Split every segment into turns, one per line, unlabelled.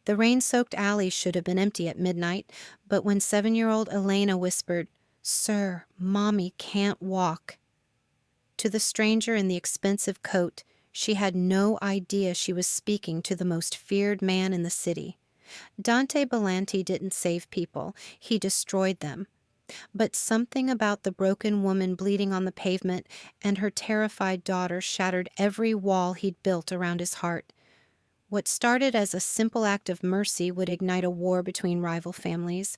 The rain-soaked alley should have been empty at midnight, but when 7-year-old Elena whispered, "Sir, Mommy can't walk," to the stranger in the expensive coat, she had no idea she was speaking to the most feared man in the city. Dante Bellanti didn't save people, he destroyed them. But something about the broken woman bleeding on the pavement and her terrified daughter shattered every wall he'd built around his heart. What started as a simple act of mercy would ignite a war between rival families,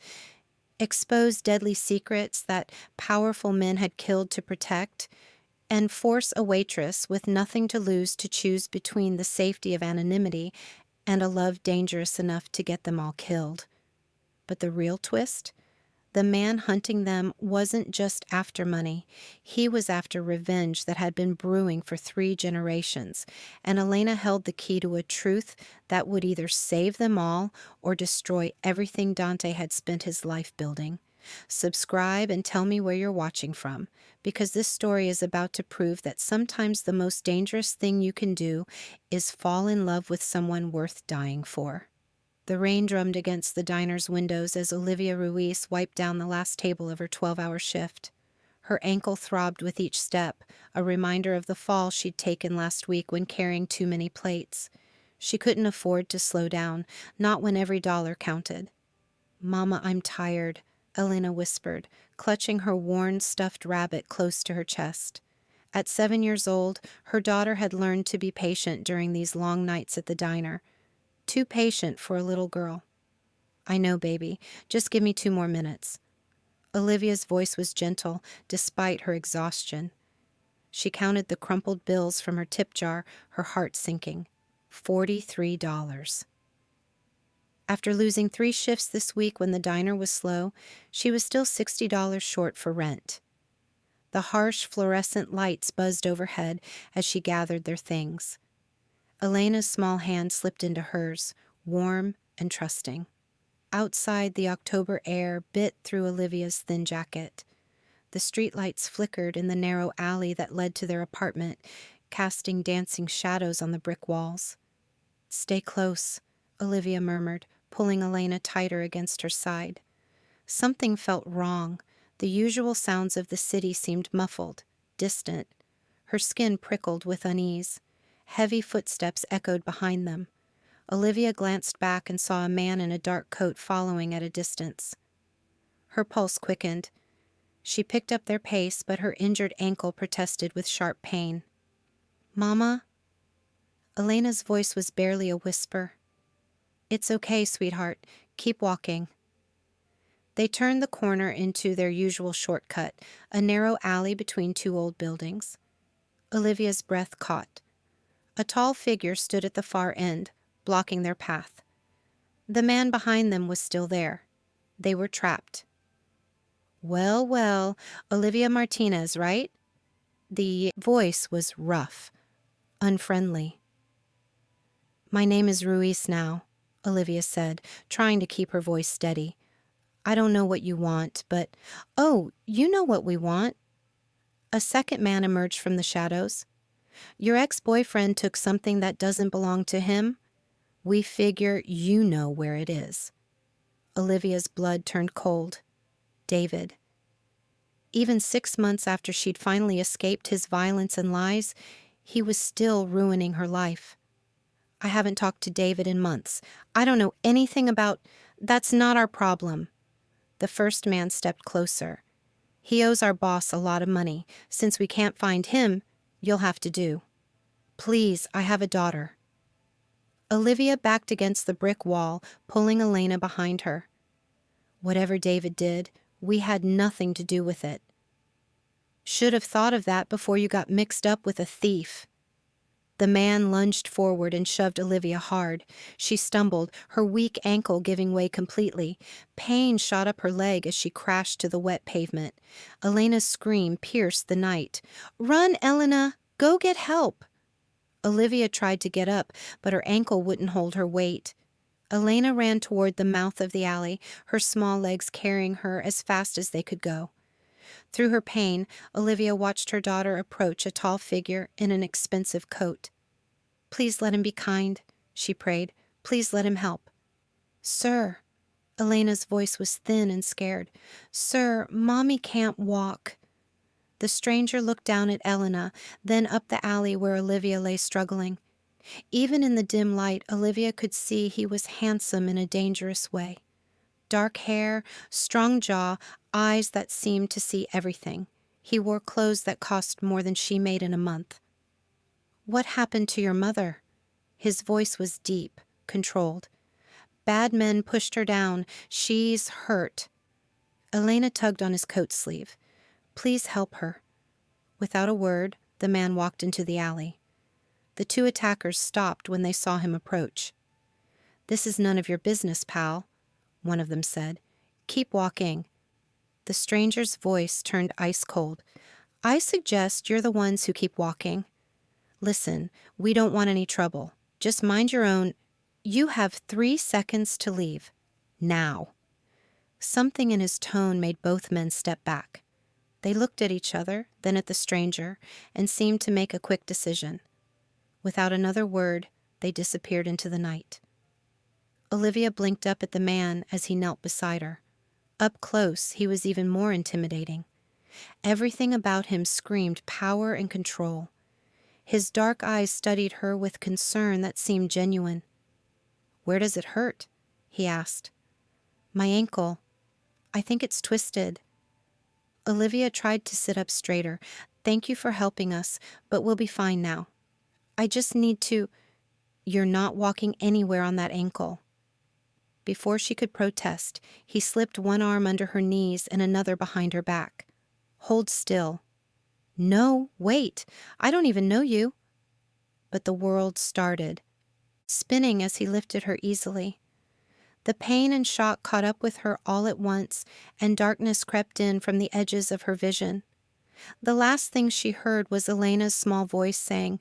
expose deadly secrets that powerful men had killed to protect, and force a waitress with nothing to lose to choose between the safety of anonymity and a love dangerous enough to get them all killed. But the real twist? The man hunting them wasn't just after money. He was after revenge that had been brewing for 3 generations, and Elena held the key to a truth that would either save them all or destroy everything Dante had spent his life building. Subscribe and tell me where you're watching from, because this story is about to prove that sometimes the most dangerous thing you can do is fall in love with someone worth dying for. The rain drummed against the diner's windows as Olivia Ruiz wiped down the last table of her 12-hour shift. Her ankle throbbed with each step, a reminder of the fall she'd taken last week when carrying too many plates. She couldn't afford to slow down, not when every dollar counted. "Mama, I'm tired," Elena whispered, clutching her worn, stuffed rabbit close to her chest. At 7 years old, her daughter had learned to be patient during these long nights at the diner. Too patient for a little girl. "I know, baby. Just give me 2 more minutes." Olivia's voice was gentle, despite her exhaustion. She counted the crumpled bills from her tip jar, her heart sinking. $43. After losing 3 shifts this week when the diner was slow, she was still $60 short for rent. The harsh fluorescent lights buzzed overhead as she gathered their things. Elena's small hand slipped into hers, warm and trusting. Outside, the October air bit through Olivia's thin jacket. The streetlights flickered in the narrow alley that led to their apartment, casting dancing shadows on the brick walls. "Stay close," Olivia murmured, pulling Elena tighter against her side. Something felt wrong. The usual sounds of the city seemed muffled, distant. Her skin prickled with unease. Heavy footsteps echoed behind them. Olivia glanced back and saw a man in a dark coat following at a distance. Her pulse quickened. She picked up their pace, but her injured ankle protested with sharp pain. "Mama?" Elena's voice was barely a whisper. "It's okay, sweetheart. Keep walking." They turned the corner into their usual shortcut, a narrow alley between 2 old buildings. Olivia's breath caught. A tall figure stood at the far end, blocking their path. The man behind them was still there. They were trapped. "Well, well, Olivia Martinez, right?" The voice was rough, unfriendly. "My name is Ruiz now," Olivia said, trying to keep her voice steady. "I don't know what you want, but—" "Oh, you know what we want." A second man emerged from the shadows. "Your ex-boyfriend took something that doesn't belong to him. We figure you know where it is." Olivia's blood turned cold. David. Even 6 months after she'd finally escaped his violence and lies, he was still ruining her life. "I haven't talked to David in months. I don't know anything about—" "That's not our problem." The first man stepped closer. "He owes our boss a lot of money. Since we can't find him, you'll have to do." "Please, I have a daughter." Olivia backed against the brick wall, pulling Elena behind her. "Whatever David did, we had nothing to do with it." "Should have thought of that before you got mixed up with a thief." The man lunged forward and shoved Olivia hard. She stumbled, her weak ankle giving way completely. Pain shot up her leg as she crashed to the wet pavement. Elena's scream pierced the night. "Run, Elena! Go get help!" Olivia tried to get up, but her ankle wouldn't hold her weight. Elena ran toward the mouth of the alley, her small legs carrying her as fast as they could go. Through her pain, Olivia watched her daughter approach a tall figure in an expensive coat. "Please let him be kind," she prayed. "Please let him help." Sir, Elena's voice was thin and scared. Sir, Mommy can't walk. The stranger looked down at Elena, then up the alley where Olivia lay struggling. Even in the dim light, Olivia could see he was handsome in a dangerous way. Dark hair, strong jaw, eyes that seemed to see everything. He wore clothes that cost more than she made in a month. What happened to your mother? His voice was deep, controlled. Bad men pushed her down. She's hurt. Elena tugged on his coat sleeve. Please help her. Without a word, the man walked into the alley. The two attackers stopped when they saw him approach. This is none of your business, pal, one of them said. Keep walking. The stranger's voice turned ice cold. I suggest you're the ones who keep walking. Listen, we don't want any trouble. Just mind your own. You have 3 seconds to leave. Now. Something in his tone made both men step back. They looked at each other, then at the stranger, and seemed to make a quick decision. Without another word, they disappeared into the night. Olivia blinked up at the man as he knelt beside her. Up close, he was even more intimidating. Everything about him screamed power and control. His dark eyes studied her with concern that seemed genuine. Where does it hurt? He asked. My ankle. I think it's twisted. Olivia tried to sit up straighter. Thank you for helping us, but we'll be fine now. I just need to... You're not walking anywhere on that ankle. Before she could protest, he slipped one arm under her knees and another behind her back. Hold still. No, wait. I don't even know you. But the world started, spinning as he lifted her easily. The pain and shock caught up with her all at once, and darkness crept in from the edges of her vision. The last thing she heard was Elena's small voice saying,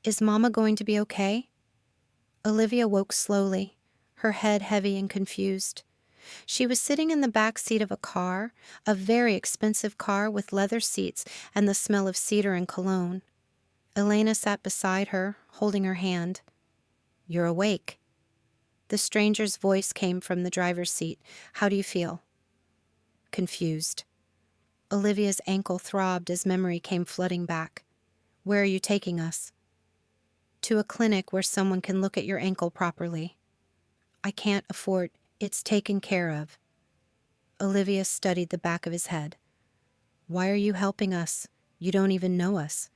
Is Mama going to be okay? Olivia woke slowly, her head heavy and confused. She was sitting in the back seat of a car, a very expensive car with leather seats and the smell of cedar and cologne. Elena sat beside her, holding her hand. You're awake. The stranger's voice came from the driver's seat. How do you feel? Confused. Olivia's ankle throbbed as memory came flooding back. Where are you taking us? To a clinic where someone can look at your ankle properly. I can't afford. It's taken care of. Olivia studied the back of his head. Why are you helping us? You don't even know us.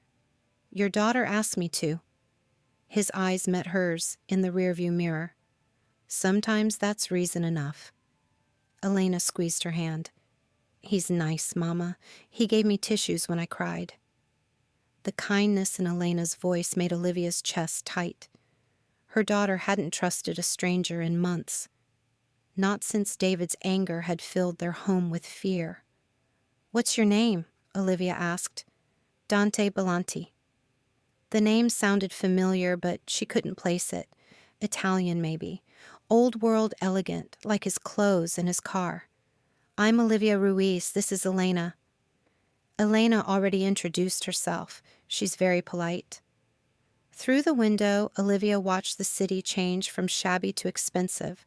Your daughter asked me to. His eyes met hers in the rearview mirror. Sometimes that's reason enough. Elena squeezed her hand. He's nice, Mama. He gave me tissues when I cried. The kindness in Elena's voice made Olivia's chest tight. Her daughter hadn't trusted a stranger in months. Not since David's anger had filled their home with fear. What's your name? Olivia asked. Dante Bellanti. The name sounded familiar, but she couldn't place it. Italian, maybe. Old world elegant, like his clothes and his car. I'm Olivia Ruiz. This is Elena. Elena already introduced herself. She's very polite. Through the window, Olivia watched the city change from shabby to expensive.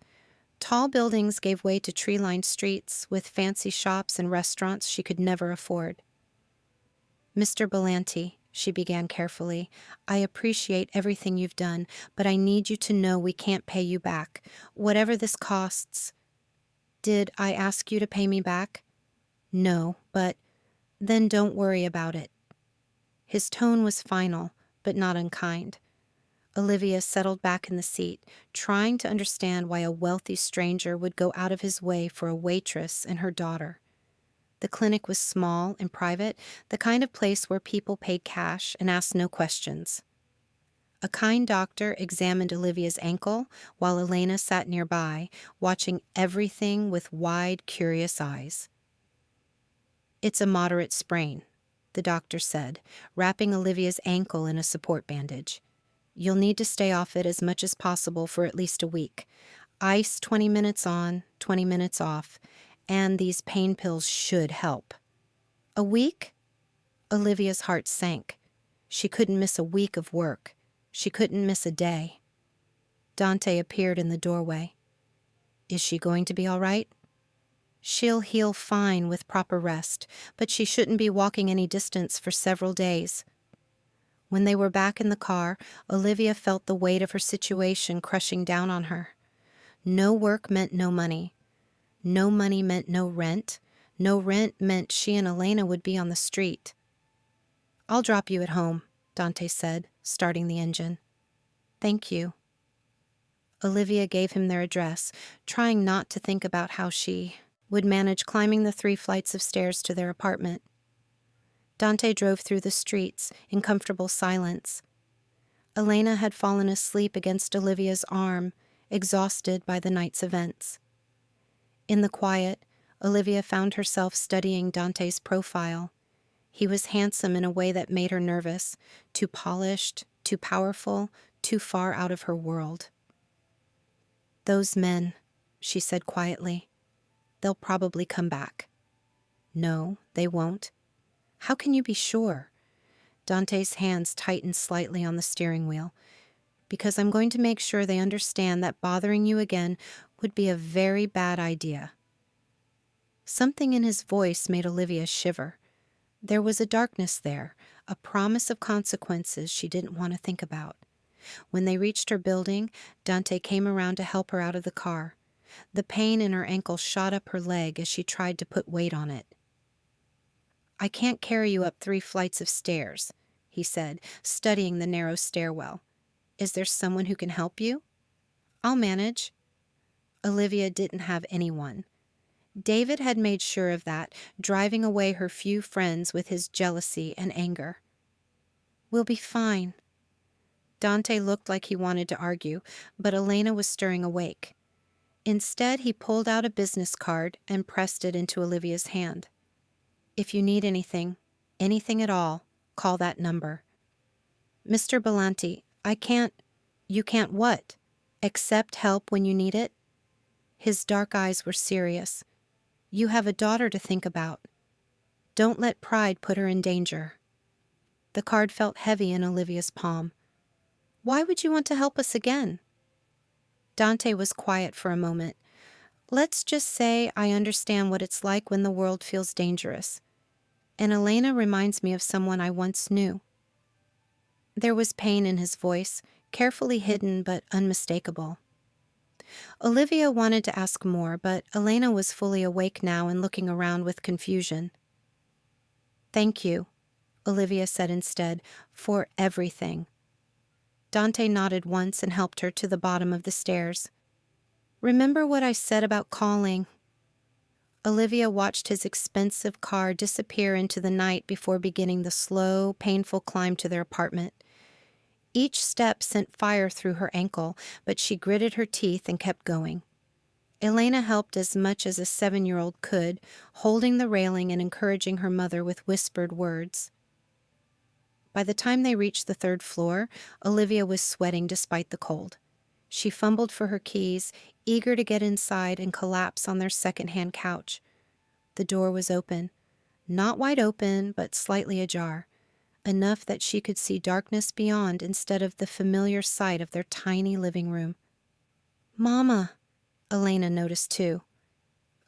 Tall buildings gave way to tree-lined streets with fancy shops and restaurants she could never afford. Mr. Bellanti, she began carefully, I appreciate everything you've done, but I need you to know we can't pay you back. Whatever this costs. Did I ask you to pay me back? No, but then don't worry about it. His tone was final, but not unkind. Olivia settled back in the seat, trying to understand why a wealthy stranger would go out of his way for a waitress and her daughter. The clinic was small and private, the kind of place where people paid cash and asked no questions. A kind doctor examined Olivia's ankle while Elena sat nearby, watching everything with wide, curious eyes. It's a moderate sprain, the doctor said, wrapping Olivia's ankle in a support bandage. You'll need to stay off it as much as possible for at least a week. Ice 20 minutes on, 20 minutes off, and these pain pills should help. A week? Olivia's heart sank. She couldn't miss a week of work. She couldn't miss a day. Dante appeared in the doorway. Is she going to be all right? She'll heal fine with proper rest, but she shouldn't be walking any distance for several days. When they were back in the car, Olivia felt the weight of her situation crushing down on her. No work meant no money. No money meant no rent. No rent meant she and Elena would be on the street. "I'll drop you at home," Dante said, starting the engine. "Thank you." Olivia gave him their address, trying not to think about how she would manage climbing the 3 flights of stairs to their apartment. Dante drove through the streets in comfortable silence. Elena had fallen asleep against Olivia's arm, exhausted by the night's events. In the quiet, Olivia found herself studying Dante's profile. He was handsome in a way that made her nervous, too polished, too powerful, too far out of her world. "Those men," she said quietly, "they'll probably come back." "No, they won't." "How can you be sure?" Dante's hands tightened slightly on the steering wheel. "Because I'm going to make sure they understand that bothering you again would be a very bad idea." Something in his voice made Olivia shiver. There was a darkness there, a promise of consequences she didn't want to think about. When they reached her building, Dante came around to help her out of the car. The pain in her ankle shot up her leg as she tried to put weight on it. "I can't carry you up 3 flights of stairs," he said, studying the narrow stairwell. "Is there someone who can help you?" "I'll manage." Olivia didn't have anyone. David had made sure of that, driving away her few friends with his jealousy and anger. "We'll be fine." Dante looked like he wanted to argue, but Elena was stirring awake. Instead, he pulled out a business card and pressed it into Olivia's hand. "If you need anything at all, call that number." "Mr. Bellanti, I can't—" "You can't what? Accept help when you need it?" His dark eyes were serious. "You have a daughter to think about. Don't let pride put her in danger." The card felt heavy in Olivia's palm. "Why would you want to help us again?" Dante was quiet for a moment. "Let's just say I understand what it's like when the world feels dangerous. And Elena reminds me of someone I once knew." There was pain in his voice, carefully hidden but unmistakable. Olivia wanted to ask more, but Elena was fully awake now and looking around with confusion. "Thank you," Olivia said instead, "for everything." Dante nodded once and helped her to the bottom of the stairs. "Remember what I said about calling?" Olivia watched his expensive car disappear into the night before beginning the slow, painful climb to their apartment. Each step sent fire through her ankle, but she gritted her teeth and kept going. Elena helped as much as a 7-year-old could, holding the railing and encouraging her mother with whispered words. By the time they reached the 3rd floor, Olivia was sweating despite the cold. She fumbled for her keys, eager to get inside and collapse on their second-hand couch. The door was open. Not wide open, but slightly ajar. Enough that she could see darkness beyond instead of the familiar sight of their tiny living room. "Mama," Elena noticed too.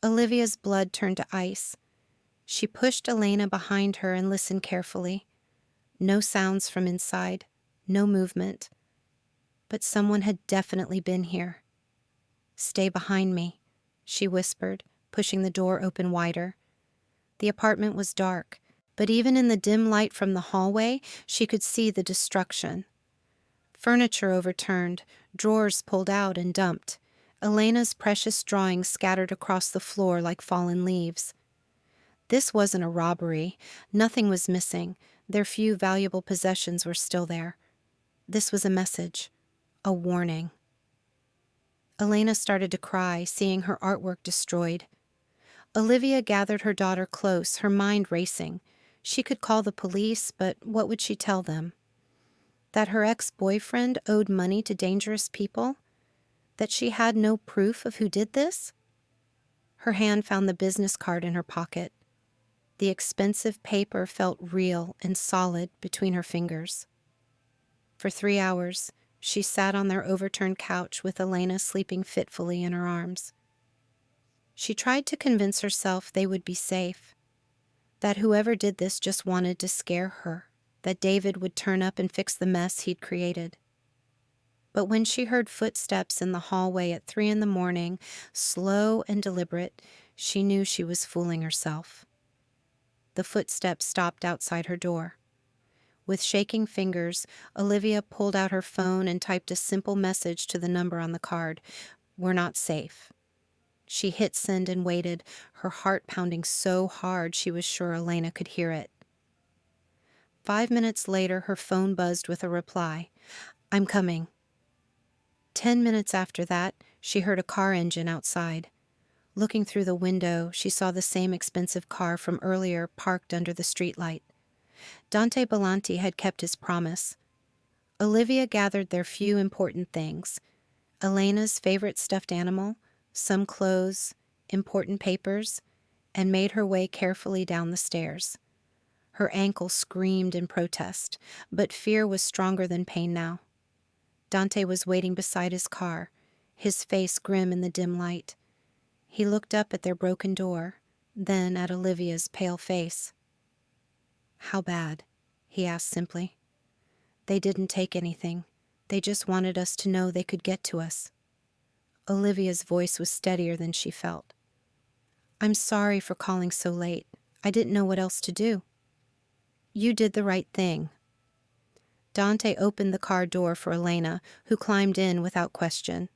Olivia's blood turned to ice. She pushed Elena behind her and listened carefully. No sounds from inside, no movement. But someone had definitely been here. "Stay behind me," she whispered, pushing the door open wider. The apartment was dark, but even in the dim light from the hallway, she could see the destruction. Furniture overturned, drawers pulled out and dumped. Elena's precious drawings scattered across the floor like fallen leaves. This wasn't a robbery. Nothing was missing. Their few valuable possessions were still there. This was a message, a warning. Elena started to cry, seeing her artwork destroyed. Olivia gathered her daughter close, her mind racing. She could call the police, but what would she tell them? That her ex-boyfriend owed money to dangerous people? That she had no proof of who did this? Her hand found the business card in her pocket. The expensive paper felt real and solid between her fingers. For 3 hours, she sat on their overturned couch with Elena sleeping fitfully in her arms. She tried to convince herself they would be safe, that whoever did this just wanted to scare her, that David would turn up and fix the mess he'd created. But when she heard footsteps in the hallway at 3 in the morning, slow and deliberate, she knew she was fooling herself. The footsteps stopped outside her door. With shaking fingers, Olivia pulled out her phone and typed a simple message to the number on the card. "We're not safe." She hit send and waited, her heart pounding so hard she was sure Elena could hear it. 5 minutes later, her phone buzzed with a reply. "I'm coming." 10 minutes after that, she heard a car engine outside. Looking through the window, she saw the same expensive car from earlier parked under the streetlight. Dante Bellanti had kept his promise. Olivia gathered their few important things: Elena's favorite stuffed animal, some clothes, important papers, and made her way carefully down the stairs. Her ankle screamed in protest, but fear was stronger than pain now. Dante was waiting beside his car, his face grim in the dim light. He looked up at their broken door, then at Olivia's pale face. "How bad?" he asked simply. "They didn't take anything. They just wanted us to know they could get to us." Olivia's voice was steadier than she felt. "I'm sorry for calling so late. I didn't know what else to do." "You did the right thing." Dante opened the car door for Elena, who climbed in without question.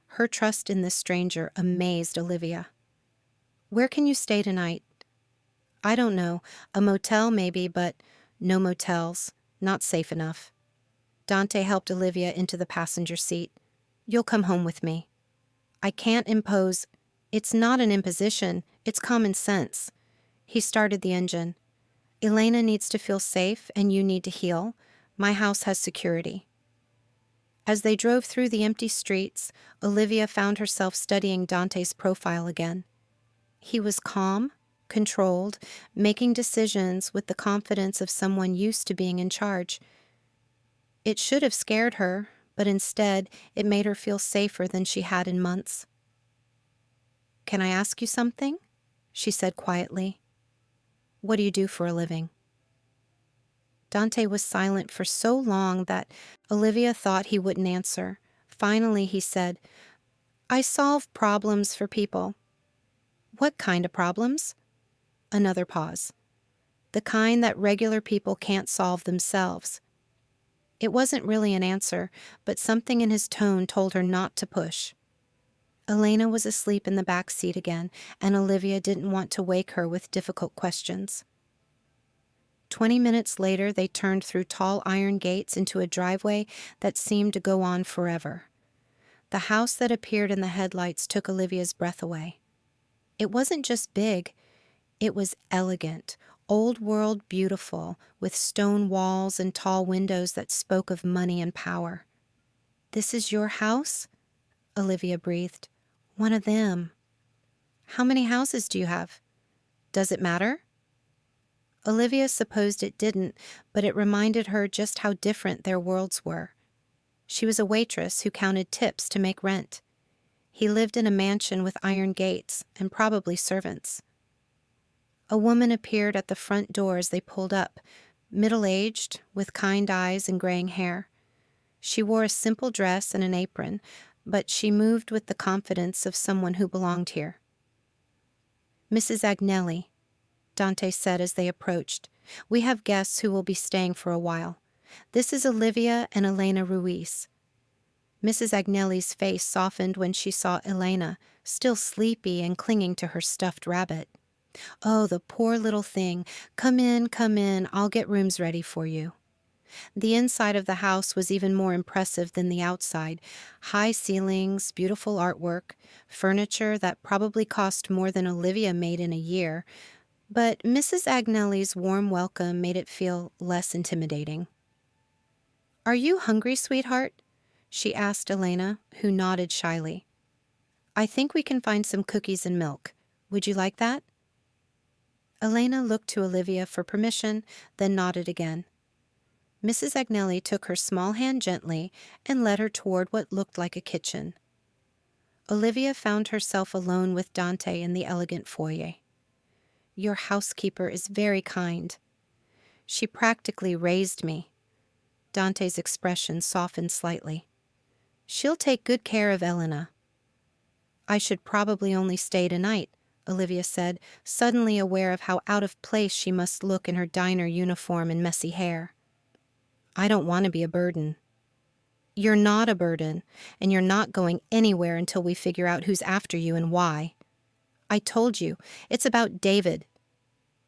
Her trust in this stranger amazed Olivia. "Where can you stay tonight?" "I don't know. A motel maybe, but no motels. Not safe enough." Dante helped Olivia into the passenger seat. "You'll come home with me." "I can't impose." "It's not an imposition. It's common sense." He started the engine. "Elena needs to feel safe, and you need to heal. My house has security." As they drove through the empty streets, Olivia found herself studying Dante's profile again. He was calm, controlled, making decisions with the confidence of someone used to being in charge. It should have scared her, but instead it made her feel safer than she had in months. "Can I ask you something?" she said quietly. "What do you do for a living?" Dante was silent for so long that Olivia thought he wouldn't answer. Finally, he said, "I solve problems for people." "What kind of problems?" Another pause. "The kind that regular people can't solve themselves." It wasn't really an answer, but something in his tone told her not to push. Elena was asleep in the back seat again, and Olivia didn't want to wake her with difficult questions. 20 minutes later, they turned through tall iron gates into a driveway that seemed to go on forever. The house that appeared in the headlights took Olivia's breath away. It wasn't just big, it was elegant, old-world beautiful, with stone walls and tall windows that spoke of money and power. "This is your house?" Olivia breathed. "One of them." "How many houses do you have?" "Does it matter?" Olivia supposed it didn't, but it reminded her just how different their worlds were. She was a waitress who counted tips to make rent. He lived in a mansion with iron gates and probably servants. A woman appeared at the front door as they pulled up, middle-aged, with kind eyes and graying hair. She wore a simple dress and an apron, but she moved with the confidence of someone who belonged here. "Mrs. Agnelli," Dante said as they approached. "We have guests who will be staying for a while. This is Olivia and Elena Ruiz." Mrs. Agnelli's face softened when she saw Elena, still sleepy and clinging to her stuffed rabbit. "Oh, the poor little thing. Come in, I'll get rooms ready for you." The inside of the house was even more impressive than the outside. High ceilings, beautiful artwork, furniture that probably cost more than Olivia made in a year. But Mrs. Agnelli's warm welcome made it feel less intimidating. "Are you hungry, sweetheart?" she asked Elena, who nodded shyly. "I think we can find some cookies and milk. Would you like that?" Elena looked to Olivia for permission, then nodded again. Mrs. Agnelli took her small hand gently and led her toward what looked like a kitchen. Olivia found herself alone with Dante in the elegant foyer. "Your housekeeper is very kind. She practically raised me." Dante's expression softened slightly. "She'll take good care of Elena." "I should probably only stay tonight," Olivia said, suddenly aware of how out of place she must look in her diner uniform and messy hair. "I don't want to be a burden." "You're not a burden, and you're not going anywhere until we figure out who's after you and why. I told you, it's about David,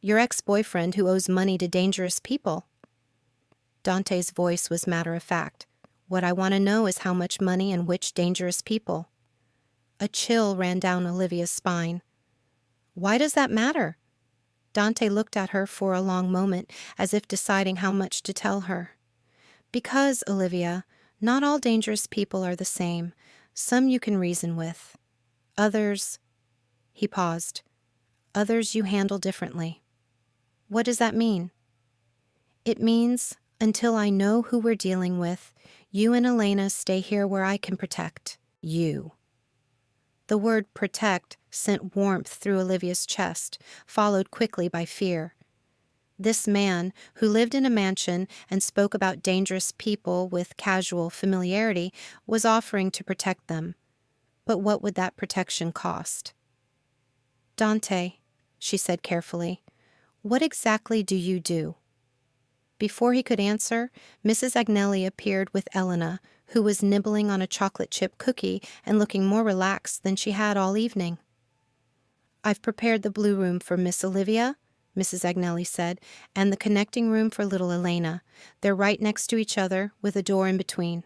your ex-boyfriend who owes money to dangerous people." Dante's voice was matter-of-fact. "What I want to know is how much money and which dangerous people." A chill ran down Olivia's spine. "Why does that matter?" Dante looked at her for a long moment, as if deciding how much to tell her. "Because, Olivia, not all dangerous people are the same. Some you can reason with. Others—" He paused. "Others you handle differently." "What does that mean?" "It means, until I know who we're dealing with, you and Elena stay here where I can protect you." The word protect sent warmth through Olivia's chest, followed quickly by fear. This man, who lived in a mansion and spoke about dangerous people with casual familiarity, was offering to protect them. But what would that protection cost? "Dante," she said carefully, "what exactly do you do?" Before he could answer, Mrs. Agnelli appeared with Elena, who was nibbling on a chocolate chip cookie and looking more relaxed than she had all evening. "I've prepared the blue room for Miss Olivia," Mrs. Agnelli said, "and the connecting room for little Elena. They're right next to each other, with a door in between."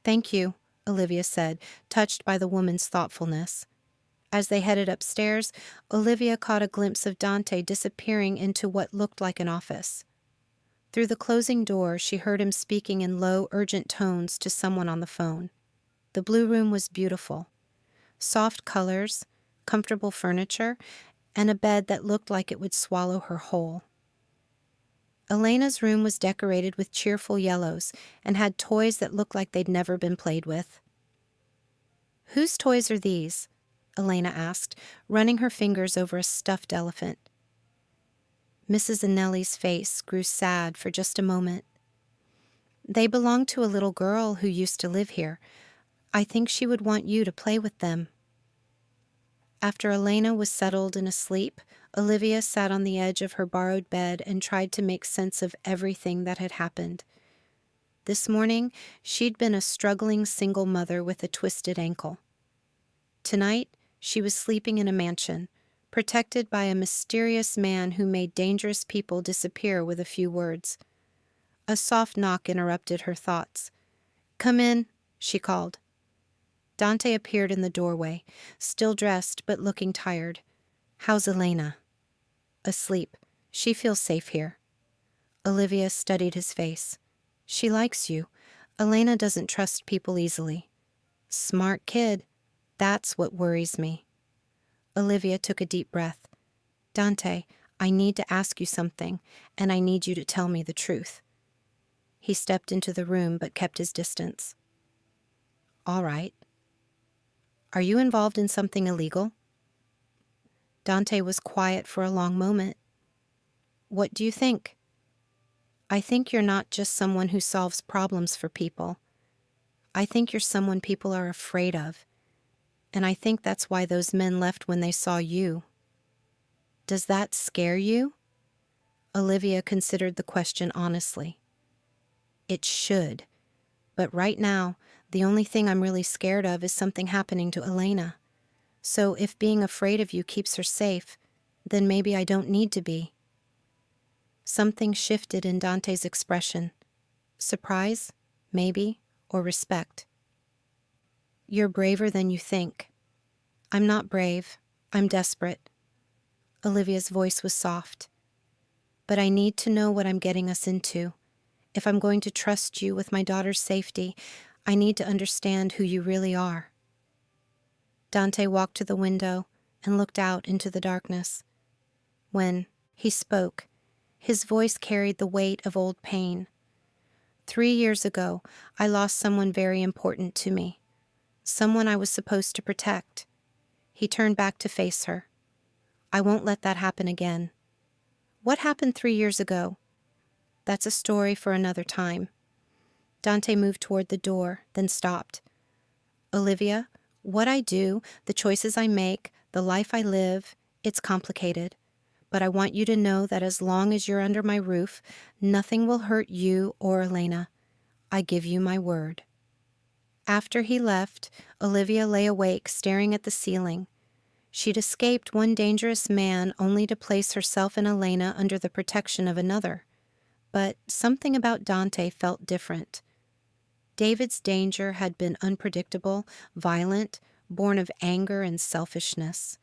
"Thank you," Olivia said, touched by the woman's thoughtfulness. As they headed upstairs, Olivia caught a glimpse of Dante disappearing into what looked like an office. Through the closing door, she heard him speaking in low, urgent tones to someone on the phone. The blue room was beautiful. Soft colors, comfortable furniture, and a bed that looked like it would swallow her whole. Elena's room was decorated with cheerful yellows and had toys that looked like they'd never been played with. "Whose toys are these?" Elena asked, running her fingers over a stuffed elephant. Mrs. Agnelli's face grew sad for just a moment. "They belong to a little girl who used to live here. I think she would want you to play with them." After Elena was settled and asleep, Olivia sat on the edge of her borrowed bed and tried to make sense of everything that had happened. This morning, she'd been a struggling single mother with a twisted ankle. Tonight, she was sleeping in a mansion, protected by a mysterious man who made dangerous people disappear with a few words. A soft knock interrupted her thoughts. "Come in," she called. Dante appeared in the doorway, still dressed but looking tired. "How's Elena?" "Asleep. She feels safe here." Olivia studied his face. "She likes you. Elena doesn't trust people easily." "Smart kid. That's what worries me." Olivia took a deep breath. "Dante, I need to ask you something, and I need you to tell me the truth." He stepped into the room but kept his distance. "All right. Are you involved in something illegal?" Dante was quiet for a long moment. "What do you think?" "I think you're not just someone who solves problems for people. I think you're someone people are afraid of. And I think that's why those men left when they saw you." "Does that scare you?" Olivia considered the question honestly. "It should. But right now, the only thing I'm really scared of is something happening to Elena. So if being afraid of you keeps her safe, then maybe I don't need to be." Something shifted in Dante's expression. Surprise, maybe, or respect. "You're braver than you think." "I'm not brave. I'm desperate." Olivia's voice was soft. "But I need to know what I'm getting us into. If I'm going to trust you with my daughter's safety, I need to understand who you really are." Dante walked to the window and looked out into the darkness. When he spoke, his voice carried the weight of old pain. 3 years ago, I lost someone very important to me. someone I was supposed to protect. He turned back to face her. I won't let that happen again. What happened 3 years ago? That's a story for another time. Dante moved toward the door, then stopped. Olivia, what I do, the choices I make, the life I live, it's complicated. But I want you to know that as long as you're under my roof, nothing will hurt you or Elena. I give you my word. After he left, Olivia lay awake, staring at the ceiling. She'd escaped one dangerous man only to place herself and Elena under the protection of another. But something about Dante felt different. David's danger had been unpredictable, violent, born of anger and selfishness.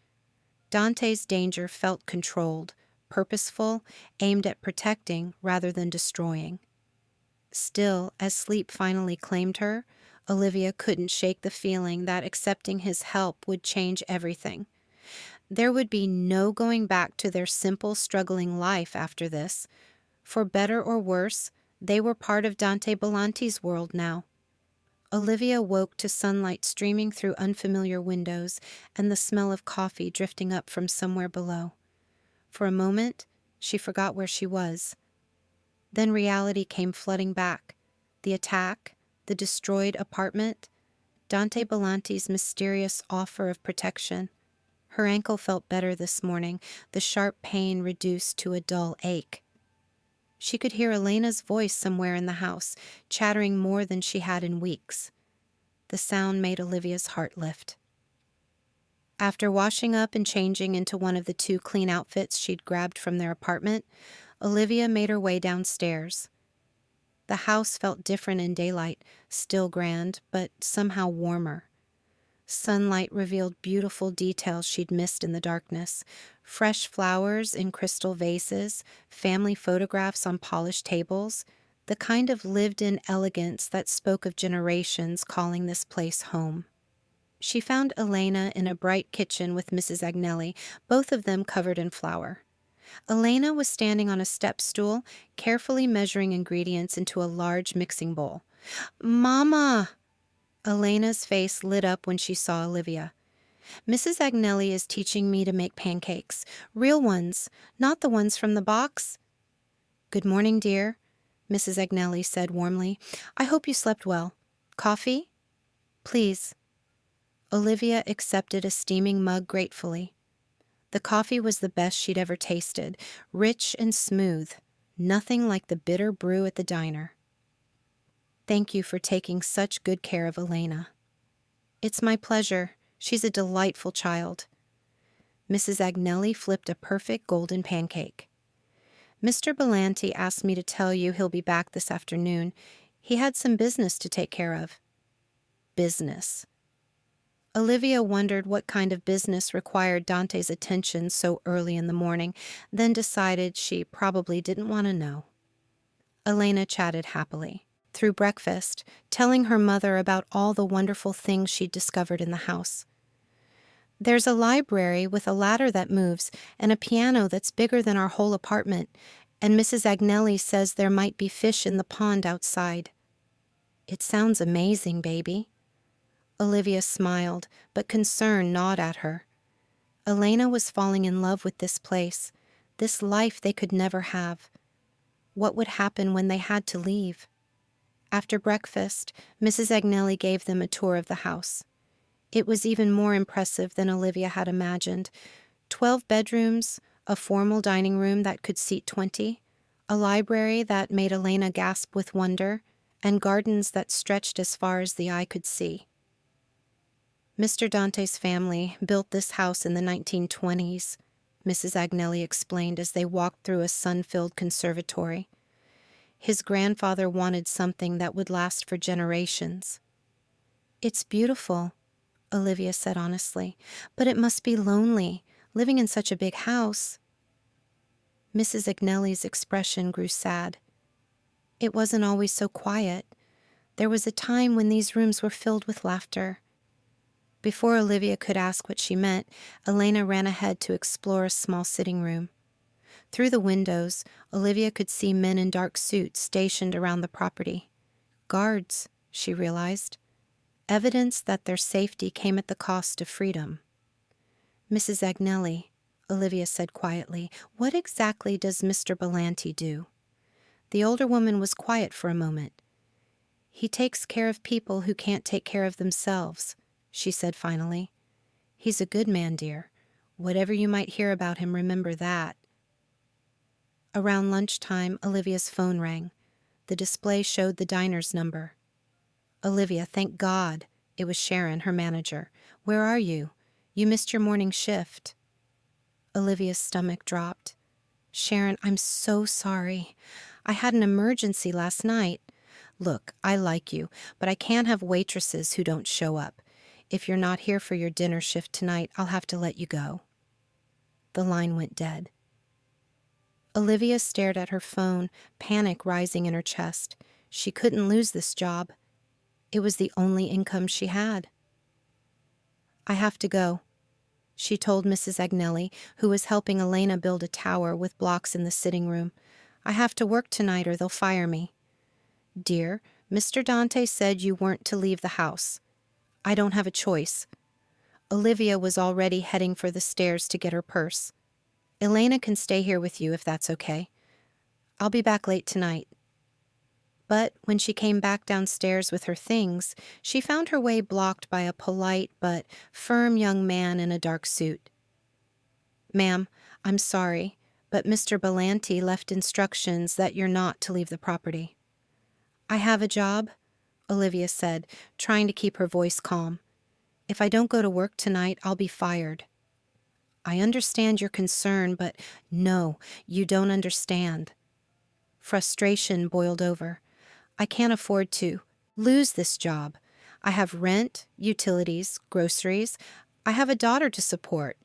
Dante's danger felt controlled, purposeful, aimed at protecting rather than destroying. Still, as sleep finally claimed her, Olivia couldn't shake the feeling that accepting his help would change everything. There would be no going back to their simple, struggling life after this. For better or worse, they were part of Dante Bellanti's world now. Olivia woke to sunlight streaming through unfamiliar windows and the smell of coffee drifting up from somewhere below. For a moment, she forgot where she was. Then reality came flooding back. The attack, the destroyed apartment, Dante Bellanti's mysterious offer of protection. Her ankle felt better this morning, the sharp pain reduced to a dull ache. She could hear Elena's voice somewhere in the house, chattering more than she had in weeks. The sound made Olivia's heart lift. After washing up and changing into one of the 2 clean outfits she'd grabbed from their apartment, Olivia made her way downstairs. The house felt different in daylight, still grand, but somehow warmer. Sunlight revealed beautiful details she'd missed in the darkness. Fresh flowers in crystal vases, family photographs on polished tables, the kind of lived-in elegance that spoke of generations calling this place home. She found Elena in a bright kitchen with Mrs. Agnelli, both of them covered in flour. Elena was standing on a step stool, carefully measuring ingredients into a large mixing bowl. "Mama!" Elena's face lit up when she saw Olivia. "Mrs. Agnelli is teaching me to make pancakes. Real ones, not the ones from the box." "Good morning, dear," Mrs. Agnelli said warmly. "I hope you slept well. Coffee?" "Please." Olivia accepted a steaming mug gratefully. The coffee was the best she'd ever tasted, rich and smooth, nothing like the bitter brew at the diner. "Thank you for taking such good care of Elena." "It's my pleasure. She's a delightful child." Mrs. Agnelli flipped a perfect golden pancake. "Mr. Bellanti asked me to tell you he'll be back this afternoon. He had some business to take care of." Business. Olivia wondered what kind of business required Dante's attention so early in the morning, then decided she probably didn't want to know. Elena chatted happily through breakfast, telling her mother about all the wonderful things she'd discovered in the house. "There's a library with a ladder that moves and a piano that's bigger than our whole apartment, and Mrs. Agnelli says there might be fish in the pond outside." "It sounds amazing, baby." Olivia smiled, but concern gnawed at her. Elena was falling in love with this place, this life they could never have. What would happen when they had to leave? After breakfast, Mrs. Agnelli gave them a tour of the house. It was even more impressive than Olivia had imagined. 12 bedrooms, a formal dining room that could seat 20, a library that made Elena gasp with wonder, and gardens that stretched as far as the eye could see. Mr. Dante's family built this house in the 1920s, Mrs. Agnelli explained as they walked through a sun-filled conservatory. His grandfather wanted something that would last for generations. "It's beautiful," Olivia said honestly, "but it must be lonely, living in such a big house." Mrs. Agnelli's expression grew sad. "It wasn't always so quiet. There was a time when these rooms were filled with laughter." Before Olivia could ask what she meant, Elena ran ahead to explore a small sitting room. Through the windows, Olivia could see men in dark suits stationed around the property. Guards, she realized. evidence that their safety came at the cost of freedom. "Mrs. Agnelli," Olivia said quietly, "what exactly does Mr. Bellanti do?" The older woman was quiet for a moment. "He takes care of people who can't take care of themselves," she said finally. "He's a good man, dear. Whatever you might hear about him, remember that." Around lunchtime, Olivia's phone rang. The display showed the diner's number. "Olivia, thank God." It was Sharon, her manager. "Where are you? You missed your morning shift." Olivia's stomach dropped. "Sharon, I'm so sorry. I had an emergency last night. Look, I like you, but I can't have waitresses who don't show up. If you're not here for your dinner shift tonight, I'll have to let you go." The line went dead. Olivia stared at her phone, panic rising in her chest. She couldn't lose this job. It was the only income she had. "I have to go," she told Mrs. Agnelli, who was helping Elena build a tower with blocks in the sitting room. "I have to work tonight or they'll fire me." "Dear, Mr. Dante said you weren't to leave the house. I don't have a choice." Olivia was already heading for the stairs to get her purse. "Elena can stay here with you if that's okay. I'll be back late tonight." But when she came back downstairs with her things, she found her way blocked by a polite but firm young man in a dark suit. "Ma'am, I'm sorry, but Mr. Bellanti left instructions that you're not to leave the property." "I have a job," Olivia said, trying to keep her voice calm. "If I don't go to work tonight, I'll be fired." "I understand your concern, but no, you don't understand." Frustration boiled over. "I can't afford to lose this job. I have rent, utilities, groceries. I have a daughter to support.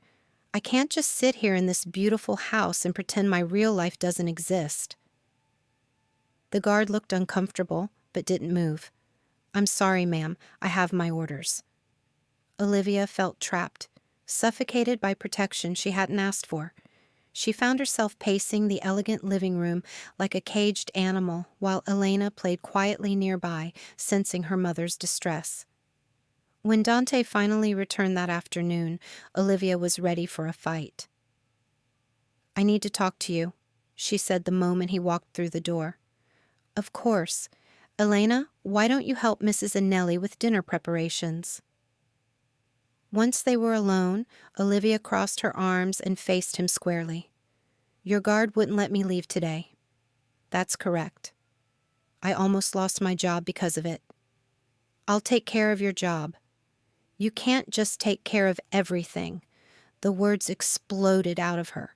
I can't just sit here in this beautiful house and pretend my real life doesn't exist." The guard looked uncomfortable, but didn't move. "I'm sorry, ma'am. I have my orders." Olivia felt trapped, suffocated by protection she hadn't asked for. She found herself pacing the elegant living room like a caged animal while Elena played quietly nearby, sensing her mother's distress. When Dante finally returned that afternoon, Olivia was ready for a fight. "I need to talk to you," she said the moment he walked through the door. "Of course. Elena, why don't you help Mrs. Agnelli with dinner preparations?" Once they were alone, Olivia crossed her arms and faced him squarely. "Your guard wouldn't let me leave today." "That's correct. I almost lost my job because of it." "I'll take care of your job." "You can't just take care of everything." The words exploded out of her.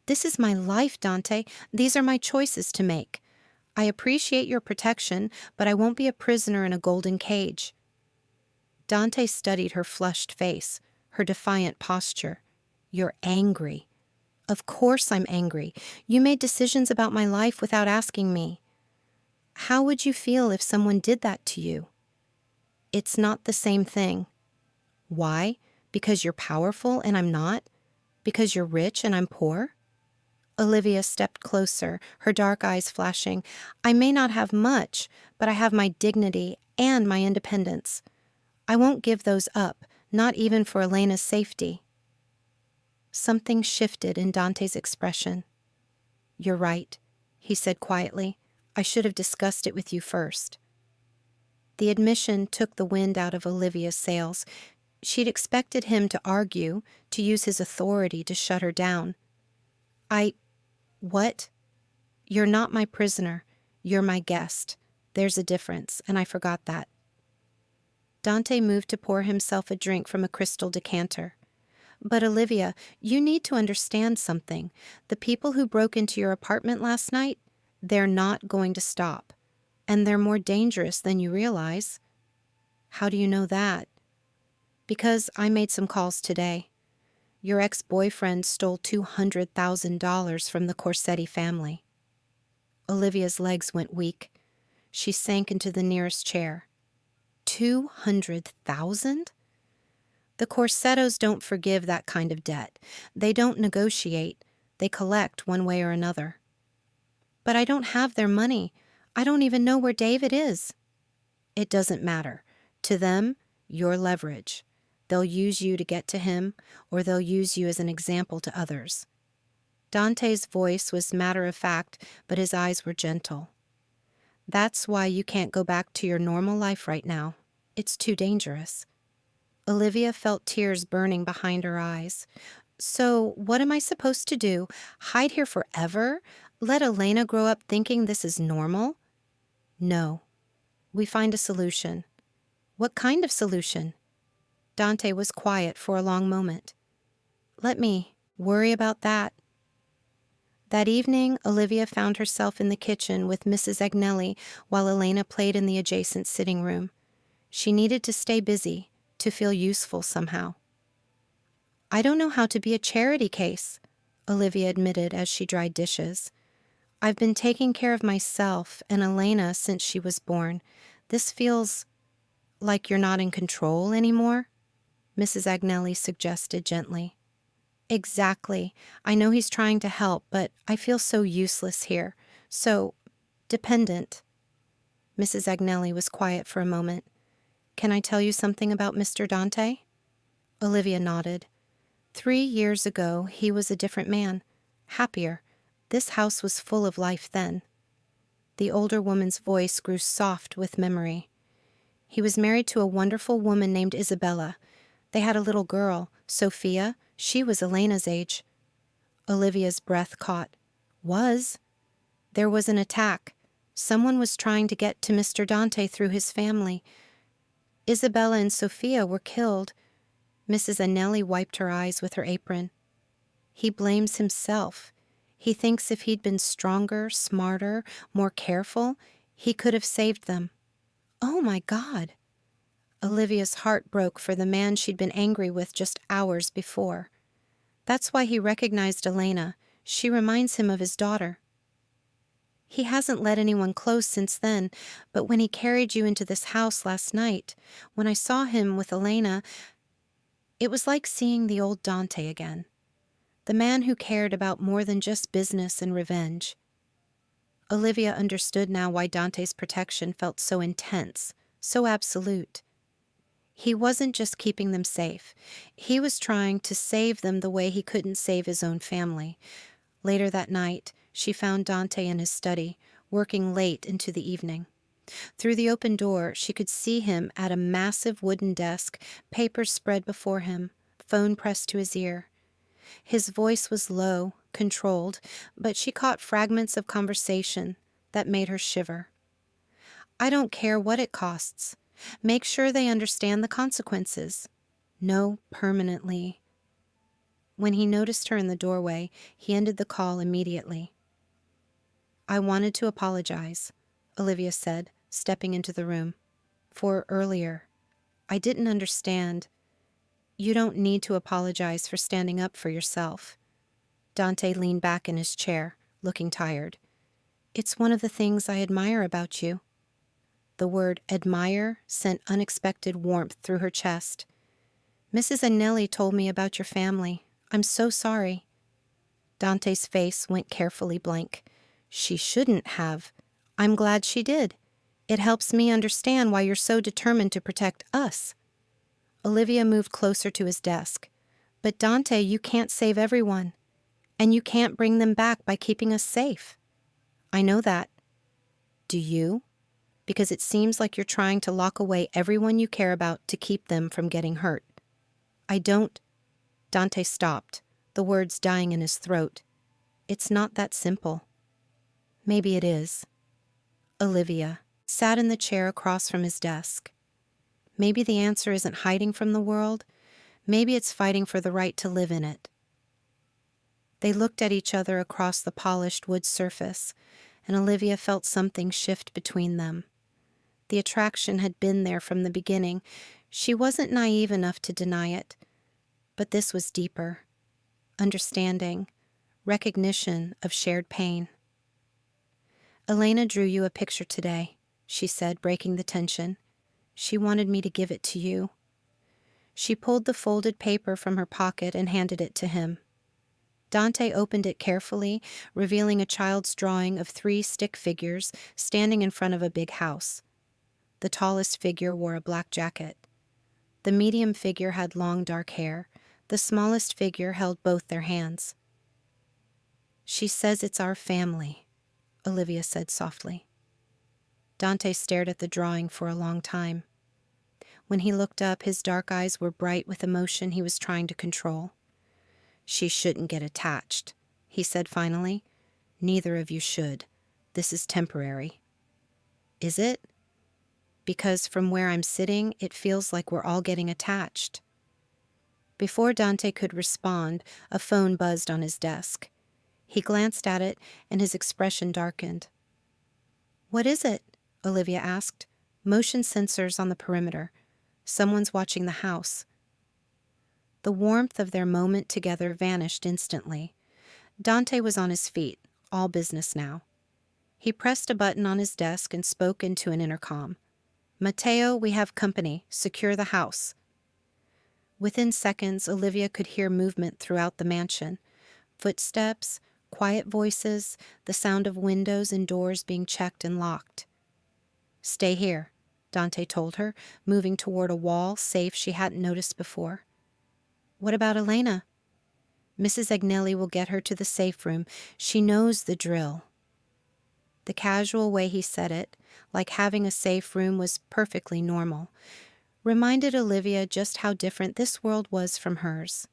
"This is my life, Dante. These are my choices to make. I appreciate your protection, but I won't be a prisoner in a golden cage." Dante studied her flushed face, her defiant posture. "You're angry." "Of course I'm angry. You made decisions about my life without asking me." "How would you feel if someone did that to you?" "It's not the same thing." "Why? Because you're powerful and I'm not? Because you're rich and I'm poor?" Olivia stepped closer, her dark eyes flashing. "I may not have much, but I have my dignity and my independence. I won't give those up, not even for Elena's safety." Something shifted in Dante's expression. "You're right," he said quietly. "I should have discussed it with you first." The admission took the wind out of Olivia's sails. She'd expected him to argue, to use his authority to shut her down. What? You're not my prisoner. You're my guest. There's a difference, and I forgot that." Dante moved to pour himself a drink from a crystal decanter. "But Olivia, you need to understand something. The people who broke into your apartment last night, they're not going to stop. And they're more dangerous than you realize." "How do you know that?" "Because I made some calls today. Your ex-boyfriend stole $200,000 from the Corsetti family." Olivia's legs went weak. She sank into the nearest chair. 200,000? The Corsettos don't forgive that kind of debt. They don't negotiate. They collect one way or another. "But I don't have their money. I don't even know where David is." "It doesn't matter. To them, you're leverage. They'll use you to get to him, or they'll use you as an example to others. Dante's voice was matter-of-fact, but his eyes were gentle. That's why you can't go back to your normal life right now. It's too dangerous. Olivia felt tears burning behind her eyes. So, what am I supposed to do? Hide here forever? Let Elena grow up thinking this is normal? No. We find a solution. What kind of solution? Dante was quiet for a long moment. Let me worry about that. That evening, Olivia found herself in the kitchen with Mrs. Agnelli while Elena played in the adjacent sitting room. She needed to stay busy, to feel useful somehow. I don't know how to be a charity case, Olivia admitted as she dried dishes. I've been taking care of myself and Elena since she was born. This feels like you're not in control anymore, Mrs. Agnelli suggested gently. Exactly. I know he's trying to help, but I feel so useless here, so dependent. Mrs. Agnelli was quiet for a moment. Can I tell you something about Mr. Dante? Olivia nodded. 3 years ago, he was a different man, happier. This house was full of life then. The older woman's voice grew soft with memory. He was married to a wonderful woman named Isabella. They had a little girl, Sophia. She was Elena's age. Olivia's breath caught. Was? There was an attack. Someone was trying to get to Mr. Dante through his family. Isabella and Sophia were killed. Mrs. Agnelli wiped her eyes with her apron. He blames himself. He thinks if he'd been stronger, smarter, more careful, he could have saved them. Oh, my God! Olivia's heart broke for the man she'd been angry with just hours before. That's why he recognized Elena. She reminds him of his daughter. He hasn't let anyone close since then, but when he carried you into this house last night, when I saw him with Elena, it was like seeing the old Dante again. The man who cared about more than just business and revenge. Olivia understood now why Dante's protection felt so intense, so absolute. He wasn't just keeping them safe. He was trying to save them the way he couldn't save his own family. Later that night, she found Dante in his study, working late into the evening. Through the open door, she could see him at a massive wooden desk, papers spread before him, phone pressed to his ear. His voice was low, controlled, but she caught fragments of conversation that made her shiver. I don't care what it costs. Make sure they understand the consequences. No, permanently. When he noticed her in the doorway, he ended the call immediately. I wanted to apologize, Olivia said, stepping into the room. For earlier. I didn't understand. You don't need to apologize for standing up for yourself. Dante leaned back in his chair, looking tired. It's one of the things I admire about you. The word admire sent unexpected warmth through her chest. Mrs. Agnelli told me about your family. I'm so sorry. Dante's face went carefully blank. She shouldn't have. I'm glad she did. It helps me understand why you're so determined to protect us. Olivia moved closer to his desk. But Dante, you can't save everyone. And you can't bring them back by keeping us safe. I know that. Do you? Because it seems like you're trying to lock away everyone you care about to keep them from getting hurt. I don't. Dante stopped, the words dying in his throat. It's not that simple. Maybe it is. Olivia sat in the chair across from his desk. Maybe the answer isn't hiding from the world. Maybe it's fighting for the right to live in it. They looked at each other across the polished wood surface, and Olivia felt something shift between them. The attraction had been there from the beginning. She wasn't naive enough to deny it. But this was deeper. Understanding. Recognition of shared pain. Elena drew you a picture today, she said, breaking the tension. She wanted me to give it to you. She pulled the folded paper from her pocket and handed it to him. Dante opened it carefully, revealing a child's drawing of 3 stick figures standing in front of a big house. The The tallest figure wore a black jacket. The medium figure had long dark hair. The smallest figure held both their hands. "She says it's our family," Olivia said softly. Dante stared at the drawing for a long time. When he looked up, his dark eyes were bright with emotion he was trying to control. "She shouldn't get attached," he said finally. "Neither of you should. This is temporary." "Is it?" "Because from where I'm sitting, it feels like we're all getting attached." Before Dante could respond, a phone buzzed on his desk. He glanced at it, and his expression darkened. "What is it?" Olivia asked. "Motion sensors on the perimeter. Someone's watching the house." The warmth of their moment together vanished instantly. Dante was on his feet, all business now. He pressed a button on his desk and spoke into an intercom. "Mateo, we have company. Secure the house." Within seconds, Olivia could hear movement throughout the mansion. Footsteps, quiet voices, the sound of windows and doors being checked and locked. "Stay here," Dante told her, moving toward a wall, safe she hadn't noticed before. "What about Elena?" "Mrs. Agnelli will get her to the safe room. She knows the drill." The casual way he said it, like having a safe room was perfectly normal, reminded Olivia just how different this world was from hers.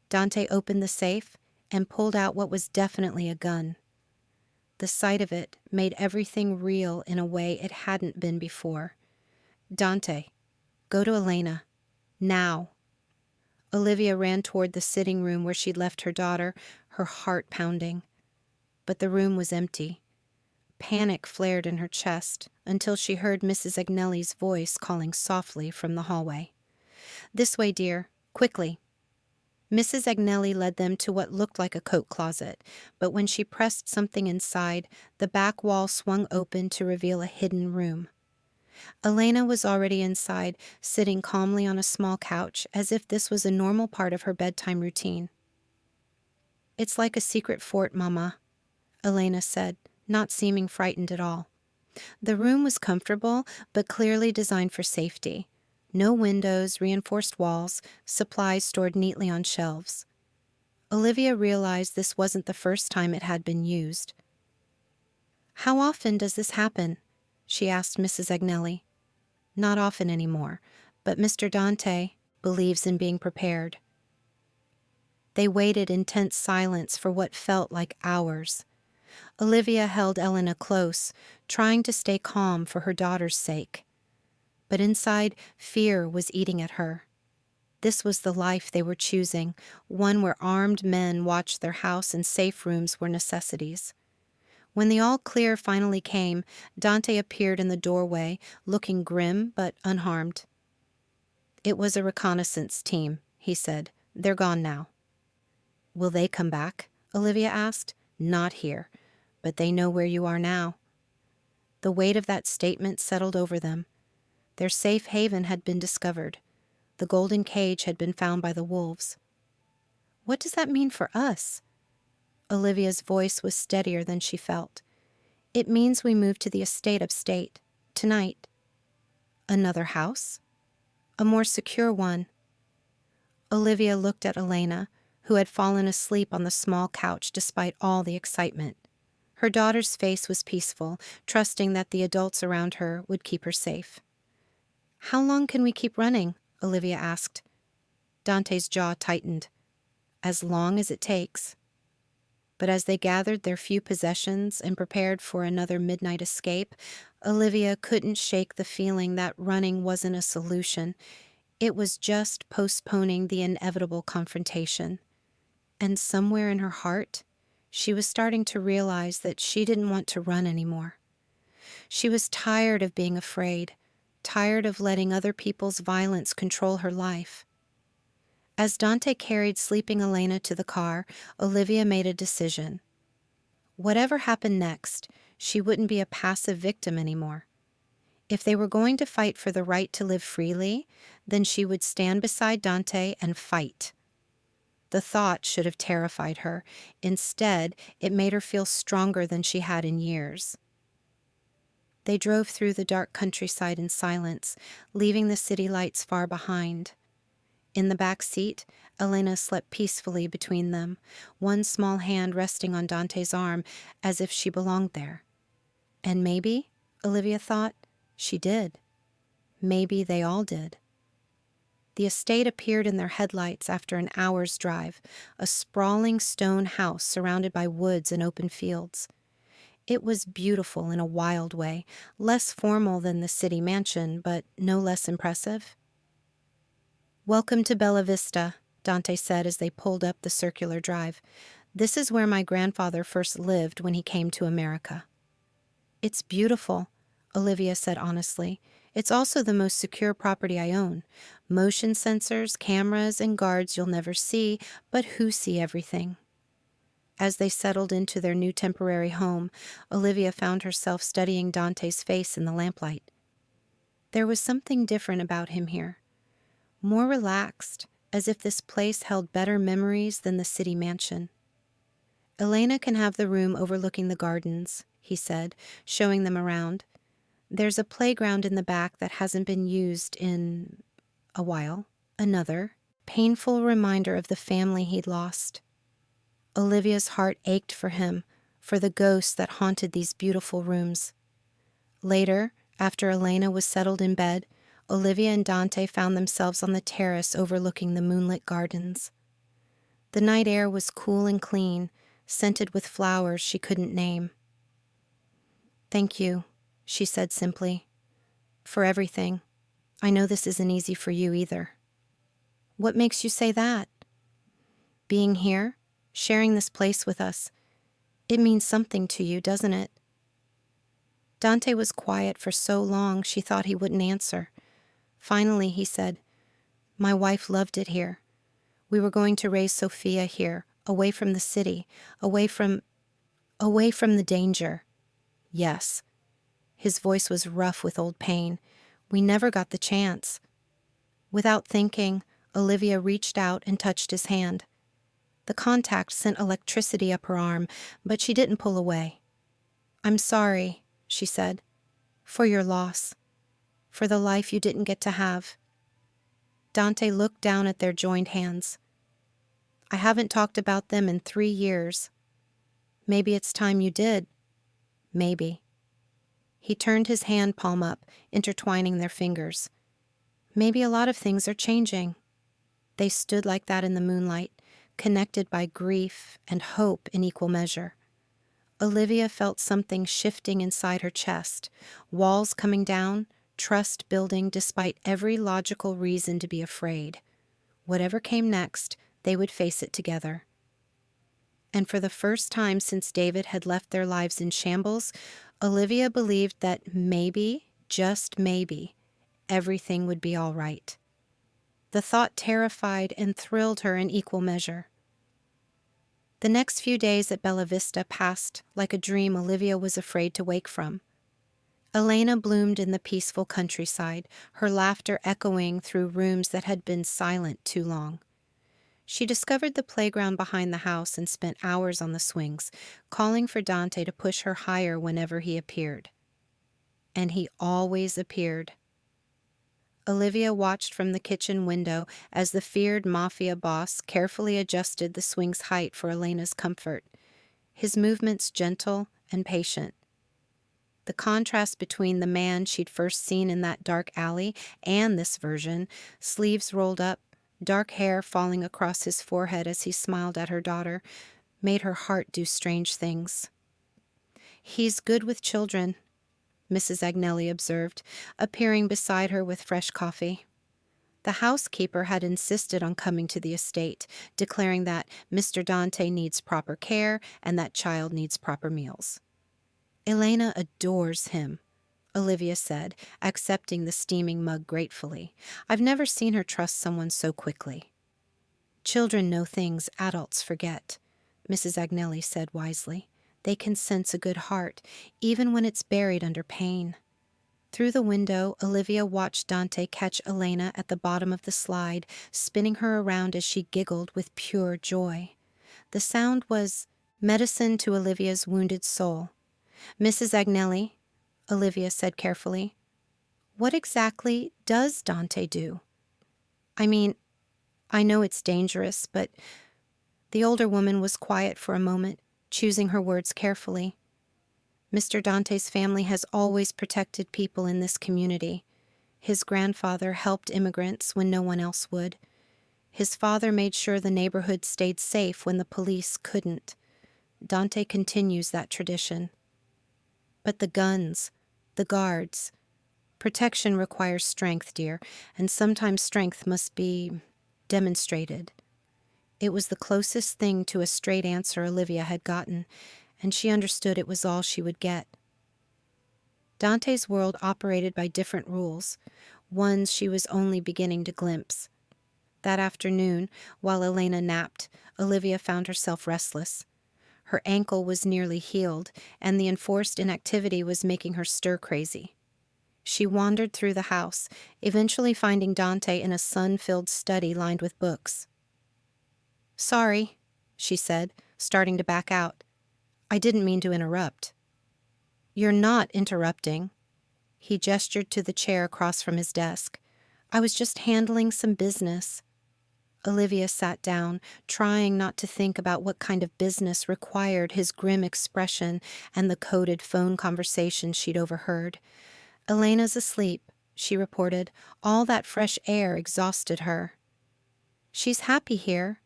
Dante opened the safe and pulled out what was definitely a gun. The sight of it made everything real in a way it hadn't been before. "Dante, go to Elena. Now." Olivia ran toward the sitting room where she'd left her daughter, her heart pounding. But the room was empty. Panic flared in her chest until she heard Mrs. Agnelli's voice calling softly from the hallway. "This way, dear. Quickly." Mrs. Agnelli led them to what looked like a coat closet, but when she pressed something inside, the back wall swung open to reveal a hidden room. Elena was already inside, sitting calmly on a small couch, as if this was a normal part of her bedtime routine. "It's like a secret fort, Mama," Elena said, not seeming frightened at all. The room was comfortable, but clearly designed for safety. No windows, reinforced walls, supplies stored neatly on shelves. Olivia realized this wasn't the first time it had been used. "How often does this happen?" she asked Mrs. Agnelli. "Not often anymore, but Mr. Dante believes in being prepared." They waited in tense silence for what felt like hours. Olivia held Elena close, trying to stay calm for her daughter's sake. But inside, fear was eating at her. This was the life they were choosing, one where armed men watched their house and safe rooms were necessities. When the all clear finally came, Dante appeared in the doorway, looking grim but unharmed. "It was a reconnaissance team," he said. "They're gone now." "Will they come back?" Olivia asked. "Not here, but they know where you are now." The weight of that statement settled over them. Their safe haven had been discovered. The golden cage had been found by the wolves. "What does that mean for us?" Olivia's voice was steadier than she felt. "It means we move to the estate upstate. Tonight." "Another house?" "A more secure one." Olivia looked at Elena, who had fallen asleep on the small couch despite all the excitement. Her daughter's face was peaceful, trusting that the adults around her would keep her safe. "How long can we keep running?" Olivia asked. Dante's jaw tightened. "As long as it takes." But as they gathered their few possessions and prepared for another midnight escape, Olivia couldn't shake the feeling that running wasn't a solution. It was just postponing the inevitable confrontation. And somewhere in her heart, she was starting to realize that she didn't want to run anymore. She was tired of being afraid, tired of letting other people's violence control her life. As Dante carried sleeping Elena to the car, Olivia made a decision. Whatever happened next, she wouldn't be a passive victim anymore. If they were going to fight for the right to live freely, then she would stand beside Dante and fight. The thought should have terrified her. Instead, it made her feel stronger than she had in years. They drove through the dark countryside in silence, leaving the city lights far behind. In the back seat, Elena slept peacefully between them, one small hand resting on Dante's arm as if she belonged there. And maybe, Olivia thought, she did. Maybe they all did. The estate appeared in their headlights after an hour's drive, a sprawling stone house surrounded by woods and open fields. It was beautiful in a wild way, less formal than the city mansion, but no less impressive. "Welcome to Bella Vista," Dante said as they pulled up the circular drive. "This is where my grandfather first lived when he came to America." "It's beautiful," Olivia said honestly. "It's also the most secure property I own. Motion sensors, cameras, and guards you'll never see, but who see everything." As they settled into their new temporary home, Olivia found herself studying Dante's face in the lamplight. There was something different about him here. More relaxed, as if this place held better memories than the city mansion. "Elena can have the room overlooking the gardens," he said, showing them around. "There's a playground in the back that hasn't been used in a while." Another painful reminder of the family he'd lost. Olivia's heart ached for him, for the ghosts that haunted these beautiful rooms. Later, after Elena was settled in bed, Olivia and Dante found themselves on the terrace overlooking the moonlit gardens. The night air was cool and clean, scented with flowers she couldn't name. "Thank you," she said simply, "for everything. I know this isn't easy for you either." "What makes you say that?" "Being here, sharing this place with us. It means something to you, doesn't it?" Dante was quiet for so long she thought he wouldn't answer. Finally, he said, "My wife loved it here. We were going to raise Sophia here, away from the city, away from the danger." "Yes." His voice was rough with old pain. "We never got the chance." Without thinking, Olivia reached out and touched his hand. The contact sent electricity up her arm, but she didn't pull away. "I'm sorry," she said, "for your loss, for the life you didn't get to have." Dante looked down at their joined hands. "I haven't talked about them in 3 years. Maybe it's time you did. Maybe." He turned his hand palm up, intertwining their fingers. "Maybe a lot of things are changing." They stood like that in the moonlight, connected by grief and hope in equal measure. Olivia felt something shifting inside her chest, walls coming down, trust building despite every logical reason to be afraid. Whatever came next, they would face it together. And for the first time since David had left their lives in shambles, Olivia believed that maybe, just maybe, everything would be all right. The thought terrified and thrilled her in equal measure. The next few days at Bella Vista passed like a dream Olivia was afraid to wake from. Elena bloomed in the peaceful countryside, her laughter echoing through rooms that had been silent too long. She discovered the playground behind the house and spent hours on the swings, calling for Dante to push her higher whenever he appeared. And he always appeared. Olivia watched from the kitchen window as the feared Mafia boss carefully adjusted the swing's height for Elena's comfort, his movements gentle and patient. The contrast between the man she'd first seen in that dark alley and this version, sleeves rolled up, dark hair falling across his forehead as he smiled at her daughter, made her heart do strange things. "He's good with children," Mrs. Agnelli observed, appearing beside her with fresh coffee. The housekeeper had insisted on coming to the estate, declaring that Mr. Dante needs proper care and that child needs proper meals. "Elena adores him," Olivia said, accepting the steaming mug gratefully. "I've never seen her trust someone so quickly." "Children know things adults forget," Mrs. Agnelli said wisely. "They can sense a good heart, even when it's buried under pain." Through the window, Olivia watched Dante catch Elena at the bottom of the slide, spinning her around as she giggled with pure joy. The sound was medicine to Olivia's wounded soul. Mrs. Agnelli, Olivia said carefully. What exactly does Dante do? I mean, I know it's dangerous, but the older woman was quiet for a moment, choosing her words carefully. Mr. Dante's family has always protected people in this community. His grandfather helped immigrants when no one else would. His father made sure the neighborhood stayed safe when the police couldn't. Dante continues that tradition. But the guns, the guards, protection requires strength, dear, and sometimes strength must be demonstrated. It was the closest thing to a straight answer Olivia had gotten, and she understood it was all she would get. Dante's world operated by different rules, ones she was only beginning to glimpse. That afternoon, while Elena napped, Olivia found herself restless. Her ankle was nearly healed, and the enforced inactivity was making her stir-crazy. She wandered through the house, eventually finding Dante in a sun-filled study lined with books. "Sorry," she said, starting to back out. "I didn't mean to interrupt." "You're not interrupting." He gestured to the chair across from his desk. "I was just handling some business." Olivia sat down, trying not to think about what kind of business required his grim expression and the coded phone conversation she'd overheard. "Elena's asleep," she reported. "All that fresh air exhausted her." "She's happy here."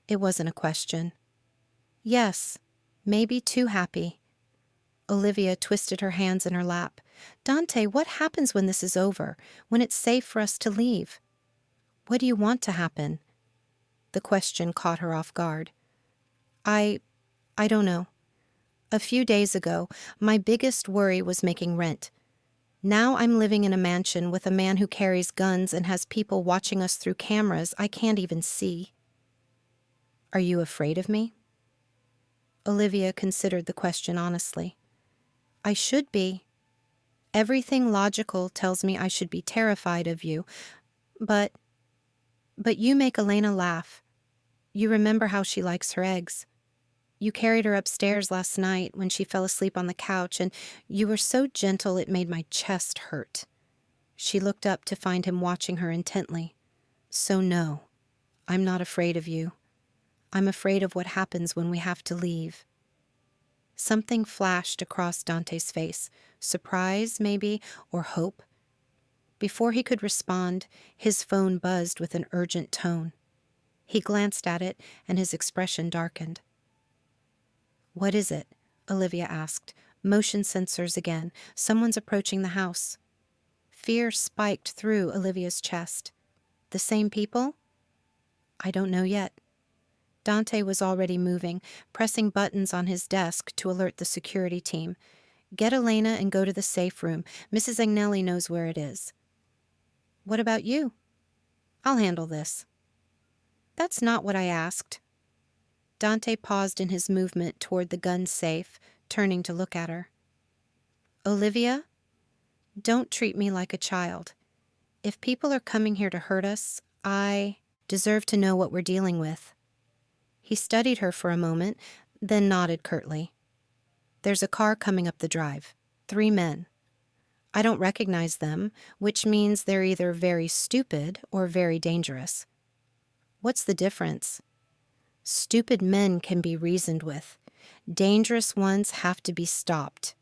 It wasn't a question. "Yes, maybe too happy." Olivia twisted her hands in her lap. "Dante, what happens when this is over, when it's safe for us to leave? What do you want to happen?" The question caught her off guard. I don't know. A few days ago, my biggest worry was making rent. Now I'm living in a mansion with a man who carries guns and has people watching us through cameras I can't even see. Are you afraid of me? Olivia considered the question honestly. I should be. Everything logical tells me I should be terrified of you, but you make Elena laugh. You remember how she likes her eggs. You carried her upstairs last night when she fell asleep on the couch, and you were so gentle it made my chest hurt. She looked up to find him watching her intently. So no, I'm not afraid of you. I'm afraid of what happens when we have to leave. Something flashed across Dante's face, surprise, maybe, or hope. Before he could respond, his phone buzzed with an urgent tone. He glanced at it, and his expression darkened. "What is it?" Olivia asked. Motion sensors again. Someone's approaching the house. Fear spiked through Olivia's chest. The same people? I don't know yet. Dante was already moving, pressing buttons on his desk to alert the security team. "Get Elena and go to the safe room. Mrs. Agnelli knows where it is." "What about you?" "I'll handle this." "That's not what I asked." Dante paused in his movement toward the gun safe, turning to look at her. "Olivia, don't treat me like a child. If people are coming here to hurt us, I deserve to know what we're dealing with." He studied her for a moment, then nodded curtly. "There's a car coming up the drive. 3 men. I don't recognize them, which means they're either very stupid or very dangerous." "What's the difference?" "Stupid men can be reasoned with. Dangerous ones have to be stopped."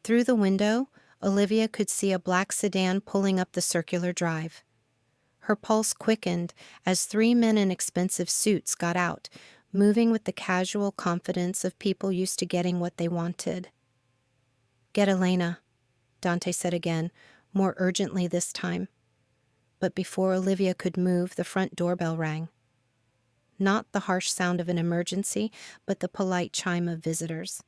Through the window, Olivia could see a black sedan pulling up the circular drive. Her pulse quickened as 3 men in expensive suits got out, moving with the casual confidence of people used to getting what they wanted. "Get Elena," Dante said again, more urgently this time. But before Olivia could move, the front doorbell rang. Not the harsh sound of an emergency, but the polite chime of visitors.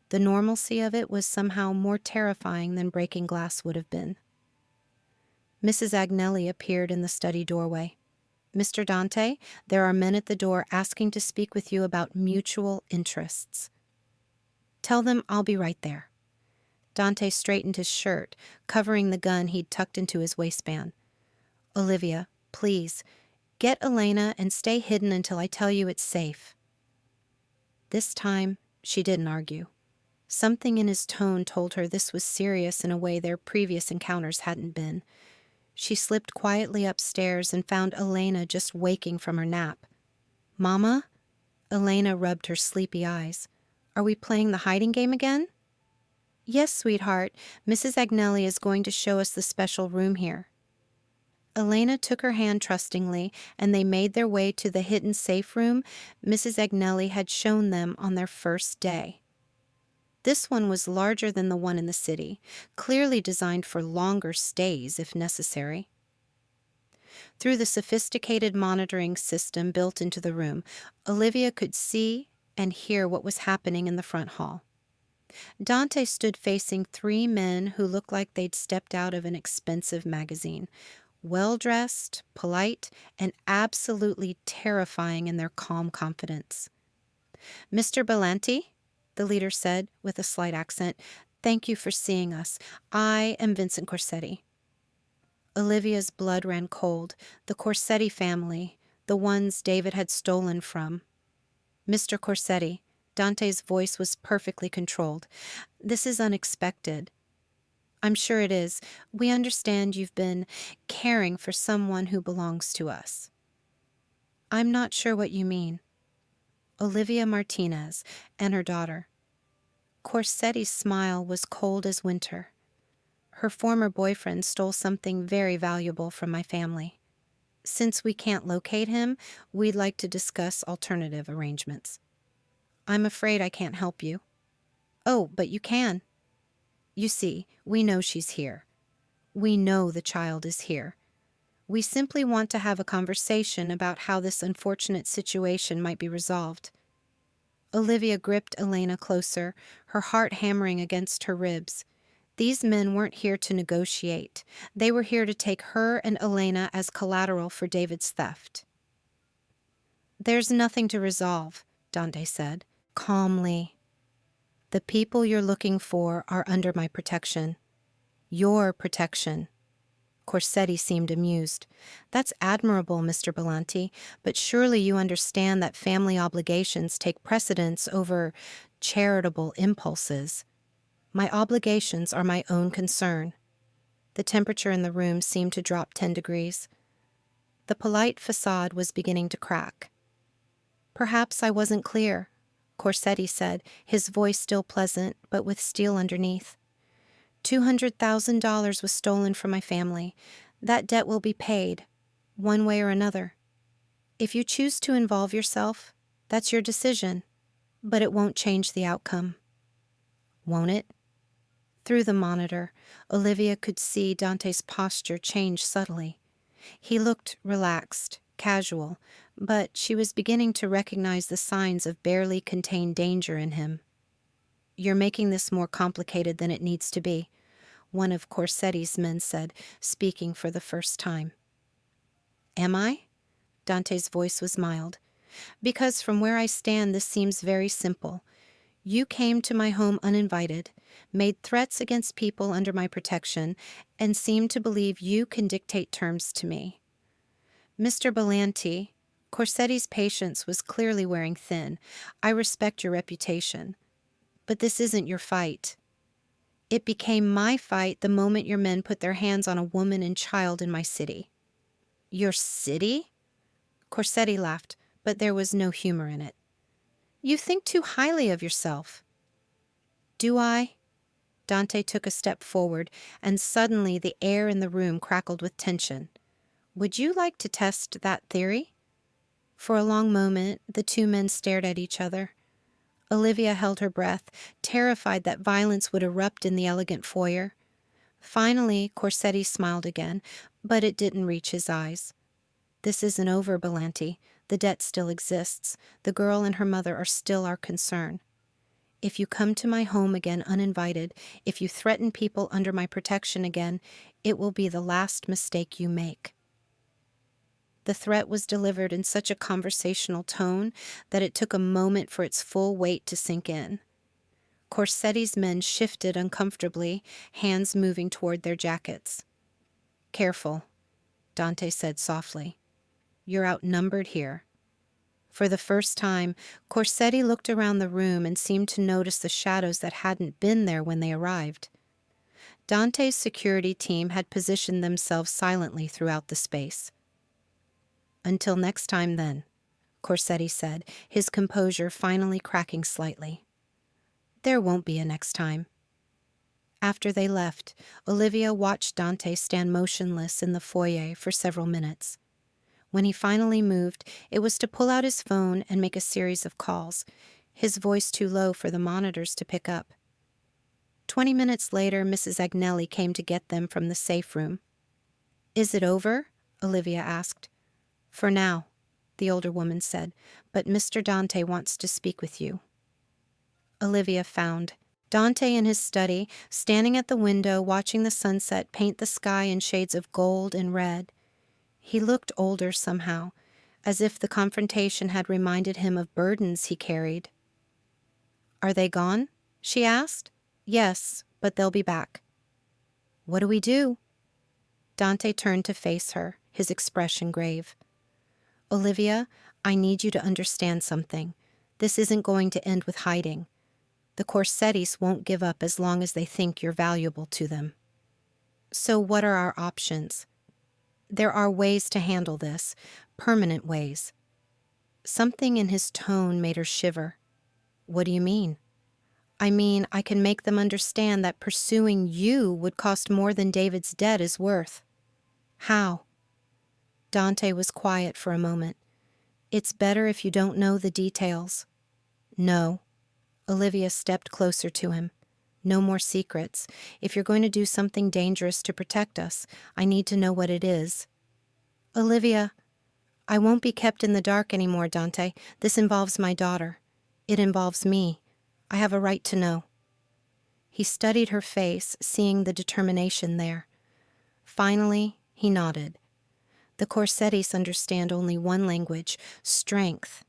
The normalcy of it was somehow more terrifying than breaking glass would have been. Mrs. Agnelli appeared in the study doorway. "Mr. Dante, there are men at the door asking to speak with you about mutual interests." "Tell them I'll be right there." Dante straightened his shirt, covering the gun he'd tucked into his waistband. "Olivia, please, get Elena and stay hidden until I tell you it's safe." This time, she didn't argue. Something in his tone told her this was serious in a way their previous encounters hadn't been. She slipped quietly upstairs and found Elena just waking from her nap. "Mama?" Elena rubbed her sleepy eyes. "Are we playing the hiding game again?" "Yes, sweetheart. Mrs. Agnelli is going to show us the special room here." Elena took her hand trustingly, and they made their way to the hidden safe room Mrs. Agnelli had shown them on their first day. This one was larger than the one in the city, clearly designed for longer stays if necessary. Through the sophisticated monitoring system built into the room, Olivia could see and hear what was happening in the front hall. Dante stood facing three men who looked like they'd stepped out of an expensive magazine, well-dressed, polite, and absolutely terrifying in their calm confidence. "Mr. Bellanti," the leader said with a slight accent, "thank you for seeing us. I am Vincent Corsetti." Olivia's blood ran cold. The Corsetti family, the ones David had stolen from. "Mr. Corsetti," Dante's voice was perfectly controlled. "This is unexpected." "I'm sure it is. We understand you've been caring for someone who belongs to us." "I'm not sure what you mean." "Olivia Martinez and her daughter." Corsetti's smile was cold as winter. "Her former boyfriend stole something very valuable from my family. Since we can't locate him, we'd like to discuss alternative arrangements." "I'm afraid I can't help you." "Oh, but you can." "You see, we know she's here. We know the child is here. We simply want to have a conversation about how this unfortunate situation might be resolved." Olivia gripped Elena closer, her heart hammering against her ribs. These men weren't here to negotiate. They were here to take her and Elena as collateral for David's theft. "There's nothing to resolve," Dante said, calmly. "The people you're looking for are under my protection. Your protection." Corsetti seemed amused. "That's admirable, Mr. Bellanti, but surely you understand that family obligations take precedence over charitable impulses. My obligations are my own concern." The temperature in the room seemed to drop 10 degrees. The polite facade was beginning to crack. "Perhaps I wasn't clear," Corsetti said, his voice still pleasant, but with steel underneath. $200,000 was stolen from my family. That debt will be paid, one way or another. If you choose to involve yourself, that's your decision, but it won't change the outcome." "Won't it?" Through the monitor, Olivia could see Dante's posture change subtly. He looked relaxed, casual, but she was beginning to recognize the signs of barely contained danger in him. "You're making this more complicated than it needs to be," one of Corsetti's men said, speaking for the first time. "Am I?" Dante's voice was mild. "Because from where I stand, this seems very simple. You came to my home uninvited, made threats against people under my protection, and seem to believe you can dictate terms to me. Mr. Bellanti," Corsetti's patience was clearly wearing thin, "I respect your reputation. But this isn't your fight. It became my fight the moment your men put their hands on a woman and child in my city." "Your city?" Corsetti laughed, but there was no humor in it. "You think too highly of yourself." "Do I?" Dante took a step forward, and suddenly the air in the room crackled with tension. "Would you like to test that theory?" For a long moment, the two men stared at each other. Olivia held her breath, terrified that violence would erupt in the elegant foyer. Finally, Corsetti smiled again, but it didn't reach his eyes. "This isn't over, Bellanti. The debt still exists. The girl and her mother are still our concern. If you come to my home again uninvited, if you threaten people under my protection again, it will be the last mistake you make." The threat was delivered in such a conversational tone that it took a moment for its full weight to sink in. Corsetti's men shifted uncomfortably, hands moving toward their jackets. "Careful," Dante said softly. "You're outnumbered here." For the first time, Corsetti looked around the room and seemed to notice the shadows that hadn't been there when they arrived. Dante's security team had positioned themselves silently throughout the space. "Until next time, then," Corsetti said, his composure finally cracking slightly. "There won't be a next time." After they left, Olivia watched Dante stand motionless in the foyer for several minutes. When he finally moved, it was to pull out his phone and make a series of calls, his voice too low for the monitors to pick up. 20 minutes later, Mrs. Agnelli came to get them from the safe room. "Is it over?" Olivia asked. "For now," the older woman said, "but Mr. Dante wants to speak with you." Olivia found Dante in his study, standing at the window watching the sunset paint the sky in shades of gold and red. He looked older somehow, as if the confrontation had reminded him of burdens he carried. "Are they gone?" she asked. "Yes, but they'll be back." "What do we do?" Dante turned to face her, his expression grave. "Olivia, I need you to understand something. This isn't going to end with hiding. The Corsettis won't give up as long as they think you're valuable to them." "So what are our options?" "There are ways to handle this, permanent ways." Something in his tone made her shiver. "What do you mean?" "I mean, I can make them understand that pursuing you would cost more than David's debt is worth." "How?" Dante was quiet for a moment. "It's better if you don't know the details." "No." Olivia stepped closer to him. "No more secrets. If you're going to do something dangerous to protect us, I need to know what it is." "Olivia, I won't be kept in the dark anymore, Dante. This involves my daughter. It involves me. I have a right to know." He studied her face, seeing the determination there. Finally, he nodded. "The Corsettis understand only one language, strength.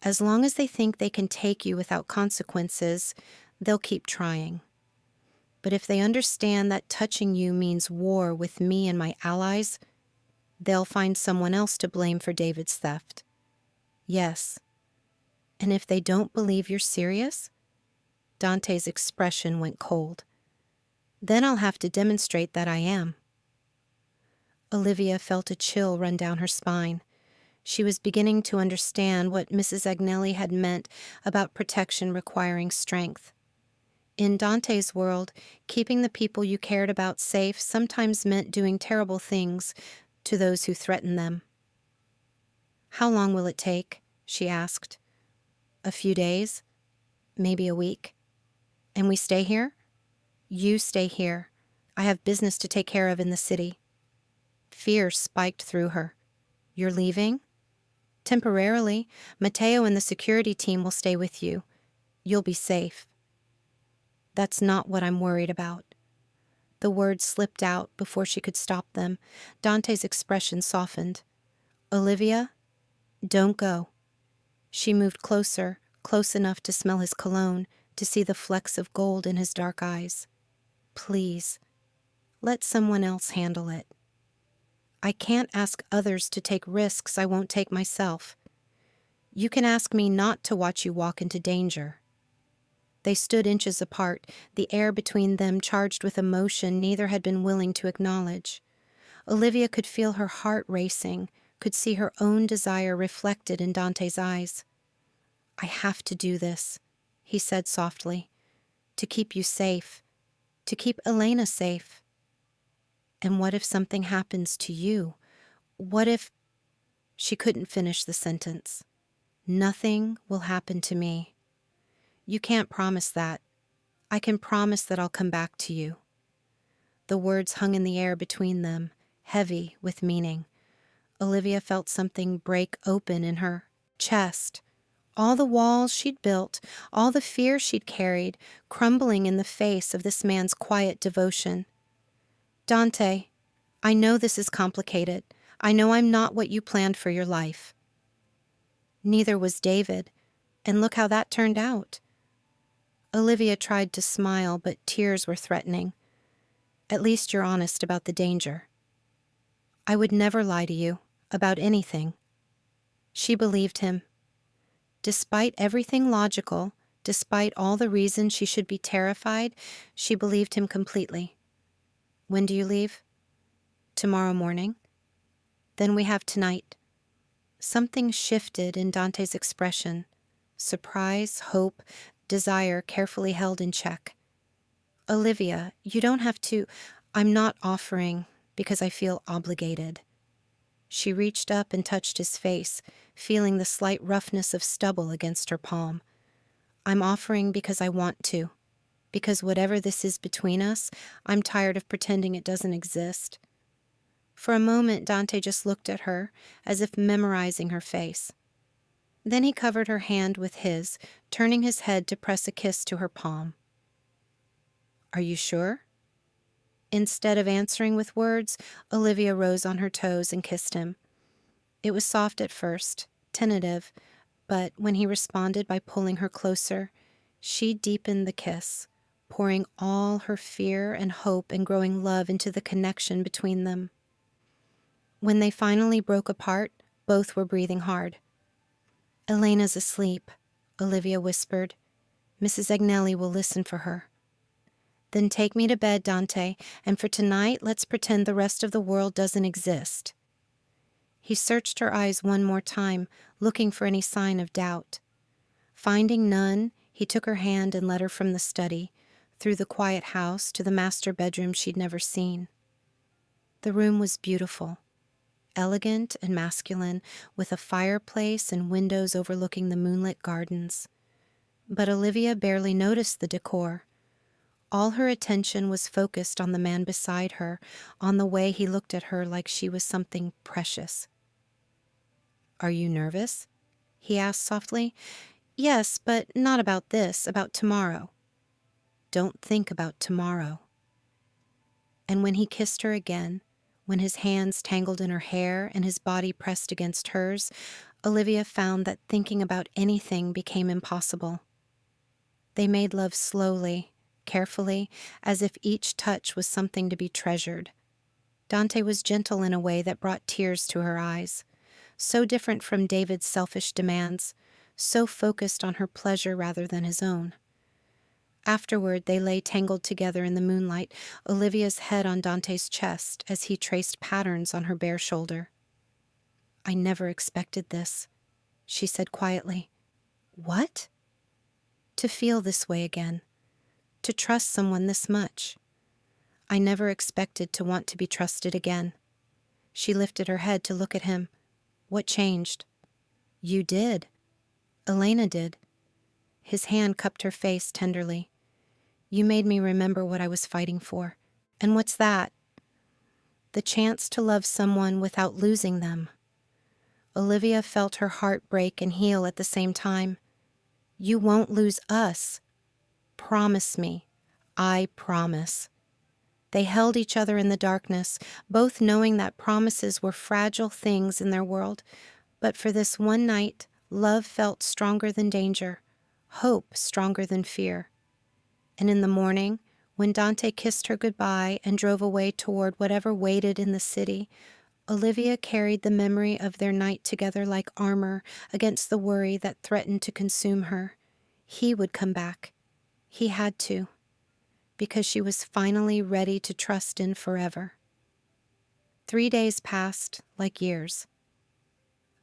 As long as they think they can take you without consequences, they'll keep trying. But if they understand that touching you means war with me and my allies, they'll find someone else to blame for David's theft." "Yes. And if they don't believe you're serious?" Dante's expression went cold. "Then I'll have to demonstrate that I am." Olivia felt a chill run down her spine. She was beginning to understand what Mrs. Agnelli had meant about protection requiring strength. In Dante's world, keeping the people you cared about safe sometimes meant doing terrible things to those who threatened them. "How long will it take?" she asked. "A few days, maybe a week." "And we stay here?" "You stay here. I have business to take care of in the city." Fear spiked through her. "You're leaving?" "Temporarily. Matteo and the security team will stay with you. You'll be safe." "That's not what I'm worried about." The words slipped out before she could stop them. Dante's expression softened. "Olivia, don't go." She moved closer, close enough to smell his cologne, to see the flecks of gold in his dark eyes. "Please, let someone else handle it." "I can't ask others to take risks I won't take myself." "You can ask me not to watch you walk into danger." They stood inches apart, the air between them charged with emotion neither had been willing to acknowledge. Olivia could feel her heart racing, could see her own desire reflected in Dante's eyes. "I have to do this," he said softly, "to keep you safe, to keep Elena safe." "And what if something happens to you? What if—" She couldn't finish the sentence. "Nothing will happen to me." "You can't promise that. I can promise that I'll come back to you." The words hung in the air between them, heavy with meaning. Olivia felt something break open in her chest. All the walls she'd built, all the fear she'd carried, crumbling in the face of this man's quiet devotion. "Dante, I know this is complicated. I know I'm not what you planned for your life." Neither was David, and look how that turned out. Olivia tried to smile, but tears were threatening. "At least you're honest about the danger." "I would never lie to you, about anything." She believed him. Despite everything logical, despite all the reasons she should be terrified, she believed him completely. When do you leave? Tomorrow morning. Then we have tonight. Something shifted in Dante's expression. Surprise, hope, desire carefully held in check. Olivia, you don't have to. I'm not offering because I feel obligated. She reached up and touched his face, feeling the slight roughness of stubble against her palm. I'm offering because I want to. Because whatever this is between us, I'm tired of pretending it doesn't exist. For a moment, Dante just looked at her, as if memorizing her face. Then he covered her hand with his, turning his head to press a kiss to her palm. Are you sure? Instead of answering with words, Olivia rose on her toes and kissed him. It was soft at first, tentative, but when he responded by pulling her closer, she deepened the kiss, pouring all her fear and hope and growing love into the connection between them. When they finally broke apart, both were breathing hard. Elena's asleep, Olivia whispered. Mrs. Agnelli will listen for her. Then take me to bed, Dante, and for tonight, let's pretend the rest of the world doesn't exist. He searched her eyes one more time, looking for any sign of doubt. Finding none, he took her hand and led her from the study, through the quiet house to the master bedroom she'd never seen. The room was beautiful, elegant and masculine, with a fireplace and windows overlooking the moonlit gardens. But Olivia barely noticed the decor. All her attention was focused on the man beside her, on the way he looked at her like she was something precious. Are you nervous? He asked softly. Yes, but not about this, about tomorrow. Don't think about tomorrow. And when he kissed her again, when his hands tangled in her hair and his body pressed against hers, Olivia found that thinking about anything became impossible. They made love slowly, carefully, as if each touch was something to be treasured. Dante was gentle in a way that brought tears to her eyes, so different from David's selfish demands, so focused on her pleasure rather than his own. Afterward, they lay tangled together in the moonlight, Olivia's head on Dante's chest as he traced patterns on her bare shoulder. I never expected this, she said quietly. What? To feel this way again. To trust someone this much. I never expected to want to be trusted again. She lifted her head to look at him. What changed? You did. Elena did. His hand cupped her face tenderly. You made me remember what I was fighting for. And what's that? The chance to love someone without losing them. Olivia felt her heart break and heal at the same time. You won't lose us. Promise me. I promise. They held each other in the darkness, both knowing that promises were fragile things in their world. But for this one night, love felt stronger than danger, hope stronger than fear. And in the morning, when Dante kissed her goodbye and drove away toward whatever waited in the city, Olivia carried the memory of their night together like armor against the worry that threatened to consume her. He would come back. He had to, because she was finally ready to trust in forever. 3 days passed like years.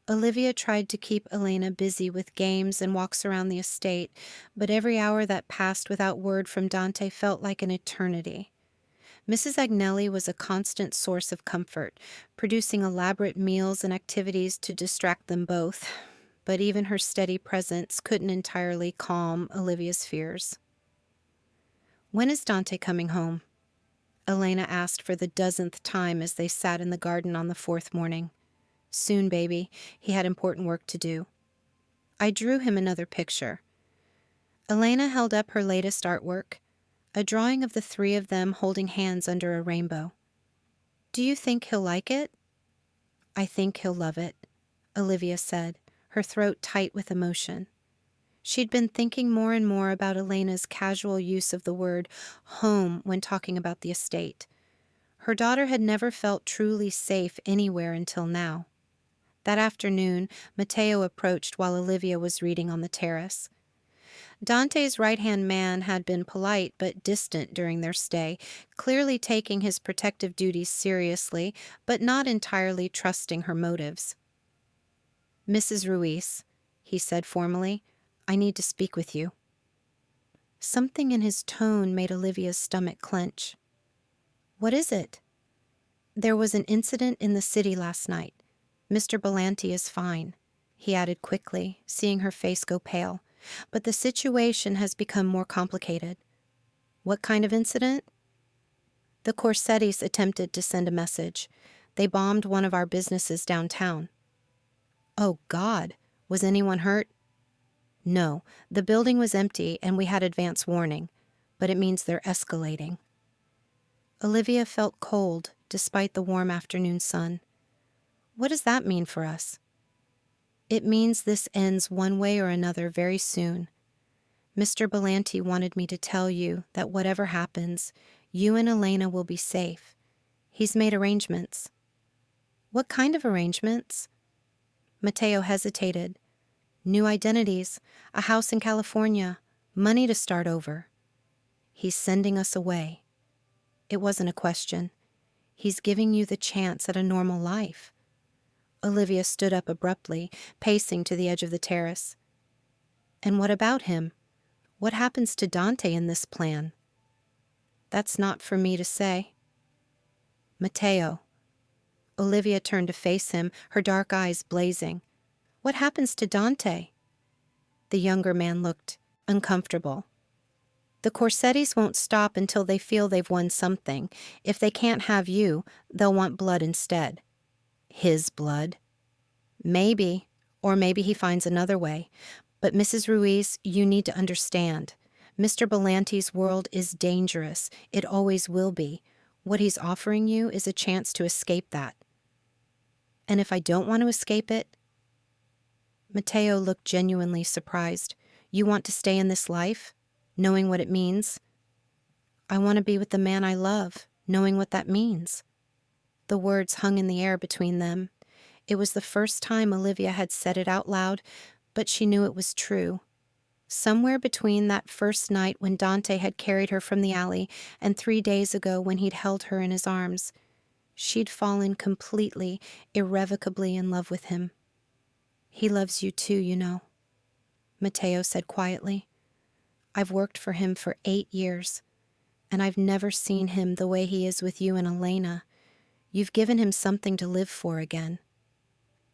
Olivia tried to keep Elena busy with games and walks around the estate, but every hour that passed without word from Dante felt like an eternity. Mrs. Agnelli was a constant source of comfort, producing elaborate meals and activities to distract them both, but even her steady presence couldn't entirely calm Olivia's fears. When is Dante coming home? Elena asked for the 10th time as they sat in the garden on the 4th morning. Soon, baby. He had important work to do. I drew him another picture. Elena held up her latest artwork, a drawing of the 3 of them holding hands under a rainbow. Do you think he'll like it? I think he'll love it, Olivia said, her throat tight with emotion. She'd been thinking more and more about Elena's casual use of the word home when talking about the estate. Her daughter had never felt truly safe anywhere until now. That afternoon, Matteo approached while Olivia was reading on the terrace. Dante's right-hand man had been polite but distant during their stay, clearly taking his protective duties seriously, but not entirely trusting her motives. "Mrs. Ruiz," he said formally, "I need to speak with you." Something in his tone made Olivia's stomach clench. "What is it?" "There was an incident in the city last night. Mr. Bellanti is fine," he added quickly, seeing her face go pale. "But the situation has become more complicated." "What kind of incident?" "The Corsettis attempted to send a message. They bombed one of our businesses downtown." "Oh, God. Was anyone hurt?" "No. The building was empty and we had advance warning. But it means they're escalating." Olivia felt cold despite the warm afternoon sun. "What does that mean for us?" "It means this ends one way or another very soon. Mr. Bellanti wanted me to tell you that whatever happens, you and Elena will be safe. He's made arrangements." "What kind of arrangements?" Matteo hesitated. "New identities, a house in California, money to start over." "He's sending us away." It wasn't a question. "He's giving you the chance at a normal life." Olivia stood up abruptly, pacing to the edge of the terrace. "And what about him? What happens to Dante in this plan?" "That's not for me to say." "Matteo." Olivia turned to face him, her dark eyes blazing. "What happens to Dante?" The younger man looked uncomfortable. "The Corsettis won't stop until they feel they've won something. If they can't have you, they'll want blood instead." "His blood." "Maybe, or maybe he finds another way. But Mrs. Ruiz, you need to understand. Mr. Bellanti's world is dangerous. It always will be. What he's offering you is a chance to escape that." "And if I don't want to escape it?" Matteo looked genuinely surprised. "You want to stay in this life, knowing what it means?" "I want to be with the man I love, knowing what that means." The words hung in the air between them. It was the first time Olivia had said it out loud, but she knew it was true. Somewhere between that first night when Dante had carried her from the alley and 3 days ago when he'd held her in his arms, she'd fallen completely, irrevocably in love with him. "He loves you too, you know," Matteo said quietly. "I've worked for him for 8 years, and I've never seen him the way he is with you and Elena. You've given him something to live for again."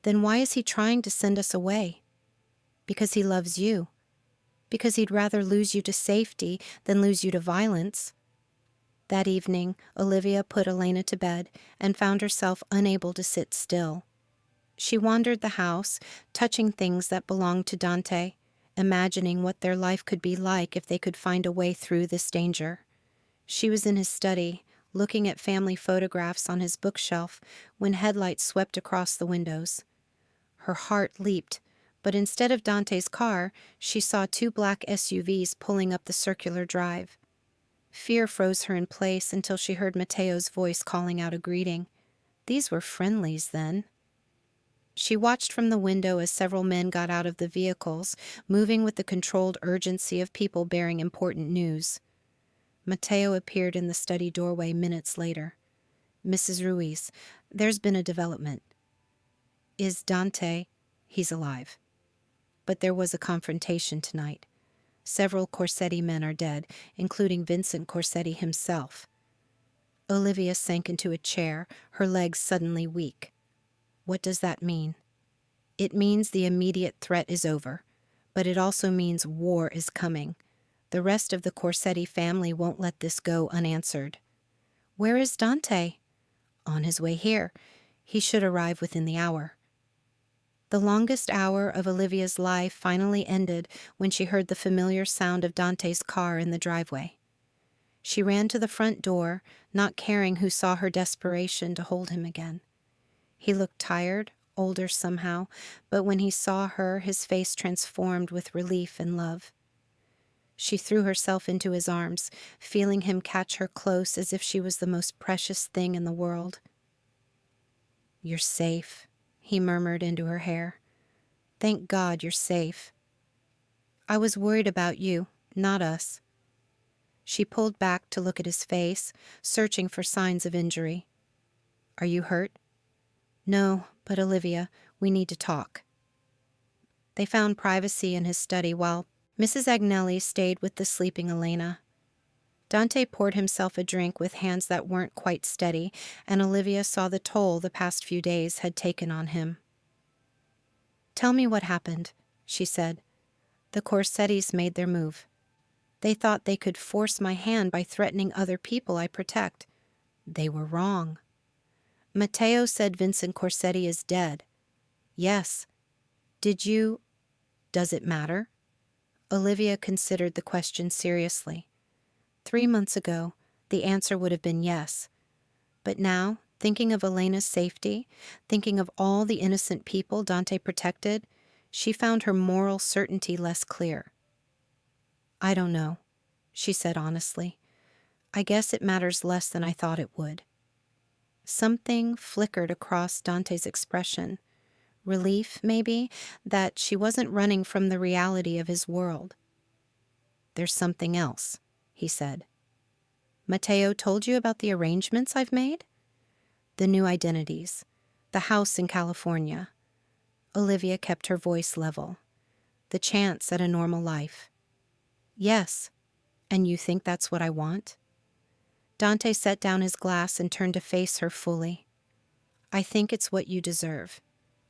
"Then why is he trying to send us away?" "Because he loves you. Because he'd rather lose you to safety than lose you to violence." That evening, Olivia put Elena to bed and found herself unable to sit still. She wandered the house, touching things that belonged to Dante, imagining what their life could be like if they could find a way through this danger. She was in his study, looking at family photographs on his bookshelf when headlights swept across the windows. Her heart leaped, but instead of Dante's car, she saw 2 black SUVs pulling up the circular drive. Fear froze her in place until she heard Matteo's voice calling out a greeting. These were friendlies, then. She watched from the window as several men got out of the vehicles, moving with the controlled urgency of people bearing important news. Matteo appeared in the study doorway minutes later. "Mrs. Ruiz, there's been a development." "Is Dante—" "He's alive. But there was a confrontation tonight. Several Corsetti men are dead, including Vincent Corsetti himself." Olivia sank into a chair, her legs suddenly weak. "What does that mean?" "It means the immediate threat is over, but it also means war is coming. The rest of the Corsetti family won't let this go unanswered." "Where is Dante?" "On his way here. He should arrive within the hour." The longest hour of Olivia's life finally ended when she heard the familiar sound of Dante's car in the driveway. She ran to the front door, not caring who saw her desperation to hold him again. He looked tired, older somehow, but when he saw her, his face transformed with relief and love. She threw herself into his arms, feeling him catch her close as if she was the most precious thing in the world. "You're safe," he murmured into her hair. "Thank God you're safe." "I was worried about you, not us." She pulled back to look at his face, searching for signs of injury. "Are you hurt?" "No, but Olivia, we need to talk." They found privacy in his study while Mrs. Agnelli stayed with the sleeping Elena. Dante poured himself a drink with hands that weren't quite steady, and Olivia saw the toll the past few days had taken on him. "Tell me what happened," she said. "The Corsettis made their move. They thought they could force my hand by threatening other people I protect. They were wrong. Matteo said Vincent Corsetti is dead." "Yes." Does it matter?" Olivia considered the question seriously. 3 months ago, the answer would have been yes. But now, thinking of Elena's safety, thinking of all the innocent people Dante protected, she found her moral certainty less clear. "I don't know," she said honestly. "I guess it matters less than I thought it would." Something flickered across Dante's expression. Relief, maybe, that she wasn't running from the reality of his world. "There's something else," he said. "Matteo told you about the arrangements I've made?" "The new identities. The house in California." Olivia kept her voice level. "The chance at a normal life." "Yes. And you think that's what I want?" Dante set down his glass and turned to face her fully. "I think it's what you deserve.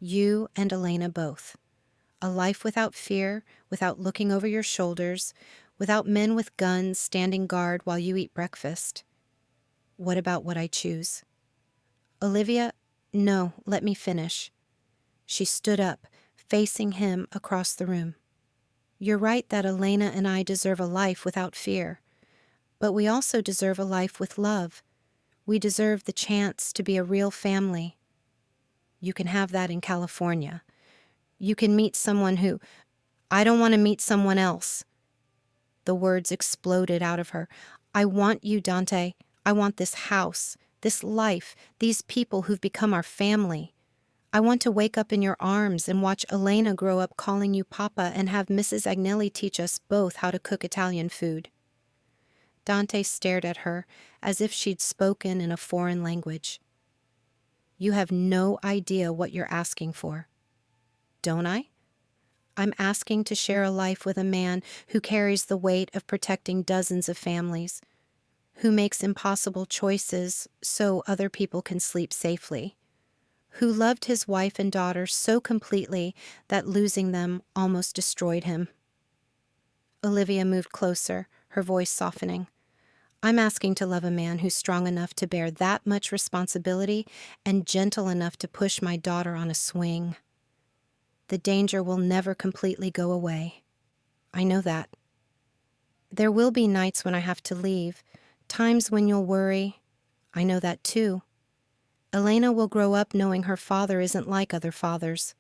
You and Elena both. A life without fear, without looking over your shoulders, without men with guns standing guard while you eat breakfast." "What about what I choose?" "Olivia, no, let me finish." She stood up, facing him across the room. "You're right that Elena and I deserve a life without fear. But we also deserve a life with love. We deserve the chance to be a real family. You can have that in California. You can meet someone who—" "I don't want to meet someone else." The words exploded out of her. "I want you, Dante. I want this house, this life, these people who've become our family. I want to wake up in your arms and watch Elena grow up calling you Papa and have Mrs. Agnelli teach us both how to cook Italian food." Dante stared at her as if she'd spoken in a foreign language. "You have no idea what you're asking for." "Don't I?" "I'm asking to share a life with a man who carries the weight of protecting dozens of families, who makes impossible choices so other people can sleep safely, who loved his wife and daughter so completely that losing them almost destroyed him." Olivia moved closer, her voice softening. "I'm asking to love a man who's strong enough to bear that much responsibility and gentle enough to push my daughter on a swing. The danger will never completely go away. I know that. There will be nights when I have to leave, times when you'll worry. I know that too. Elena will grow up knowing her father isn't like other fathers.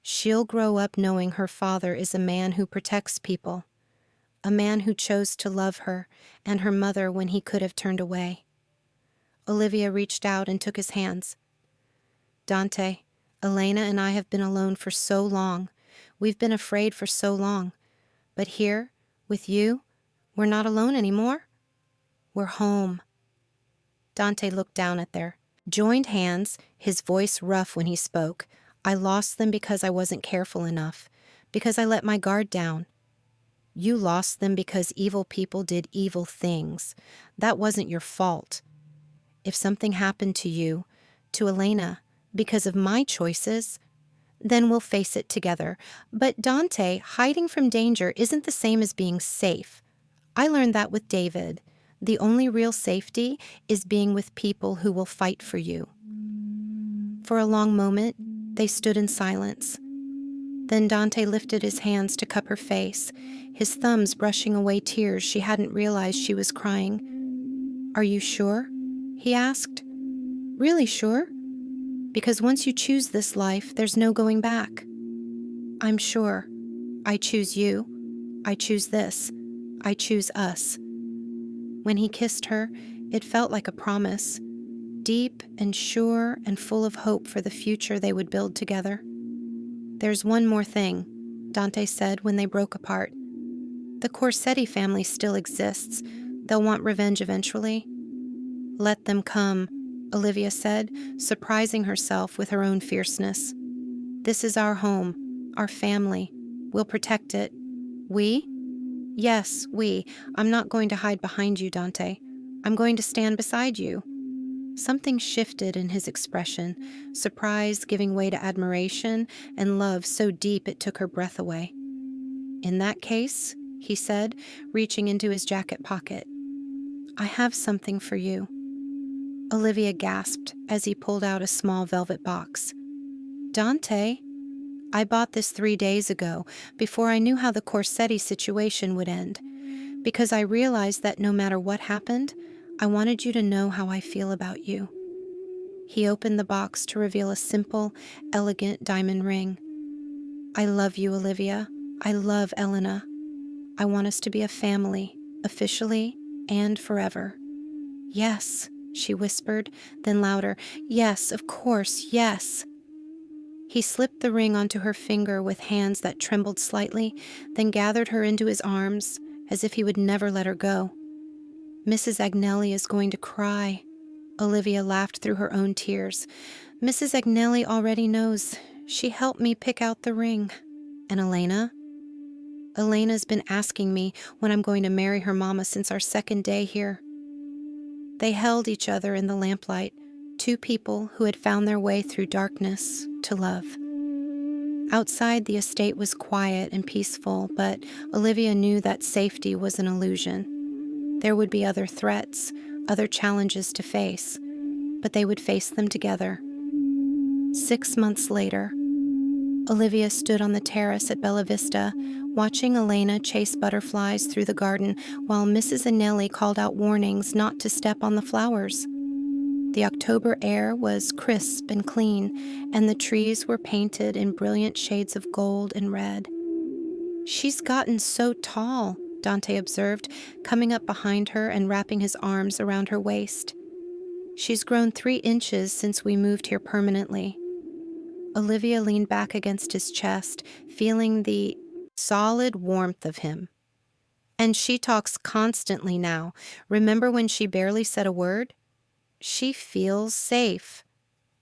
She'll grow up knowing her father is a man who protects people, a man who chose to love her and her mother when he could have turned away." Olivia reached out and took his hands. "Dante, Elena and I have been alone for so long. We've been afraid for so long. But here, with you, we're not alone anymore. We're home." Dante looked down at their joined hands, his voice rough when he spoke. "I lost them because I wasn't careful enough, because I let my guard down. You lost them because evil people did evil things. That wasn't your fault. If something happened to you, to Elena, because of my choices, then we'll face it together. But Dante, hiding from danger isn't the same as being safe. I learned that with David. The only real safety is being with people who will fight for you." For a long moment, they stood in silence. Then Dante lifted his hands to cup her face, his thumbs brushing away tears she hadn't realized she was crying. "Are you sure?" he asked. "Really sure? Because once you choose this life, there's no going back." "I'm sure. I choose you. I choose this. I choose us." When he kissed her, it felt like a promise. deep and sure and full of hope for the future they would build together. "There's one more thing," Dante said when they broke apart. "The Corsetti family still exists. They'll want revenge eventually." "Let them come," Olivia said, surprising herself with her own fierceness. "This is our home, our family. We'll protect it." "We?" "Yes, we. I'm not going to hide behind you, Dante. I'm going to stand beside you." Something shifted in his expression, surprise giving way to admiration, and love so deep it took her breath away. "In that case," he said, reaching into his jacket pocket, "I have something for you." Olivia gasped as he pulled out a small velvet box. "Dante, I bought this 3 days ago, before I knew how the Corsetti situation would end, because I realized that no matter what happened, I wanted you to know how I feel about you." He opened the box to reveal a simple, elegant diamond ring. "I love you, Olivia. I love Elena. I want us to be a family, officially and forever." "Yes," she whispered, then louder, "Yes, of course, yes." He slipped the ring onto her finger with hands that trembled slightly, then gathered her into his arms as if he would never let her go. "Mrs. Agnelli is going to cry." Olivia laughed through her own tears. "Mrs. Agnelli already knows. She helped me pick out the ring." "And Elena?" "Elena's been asking me when I'm going to marry her mama since our second day here." They held each other in the lamplight, two people who had found their way through darkness to love. Outside, the estate was quiet and peaceful, but Olivia knew that safety was an illusion. There would be other threats, other challenges to face, but they would face them together. 6 months later, Olivia stood on the terrace at Bella Vista, watching Elena chase butterflies through the garden while Mrs. Agnelli called out warnings not to step on the flowers. The October air was crisp and clean, and the trees were painted in brilliant shades of gold and red. "She's gotten so tall," Dante observed, coming up behind her and wrapping his arms around her waist. "She's grown 3 inches since we moved here permanently." Olivia leaned back against his chest, feeling the solid warmth of him. "And she talks constantly now. Remember when she barely said a word? She feels safe.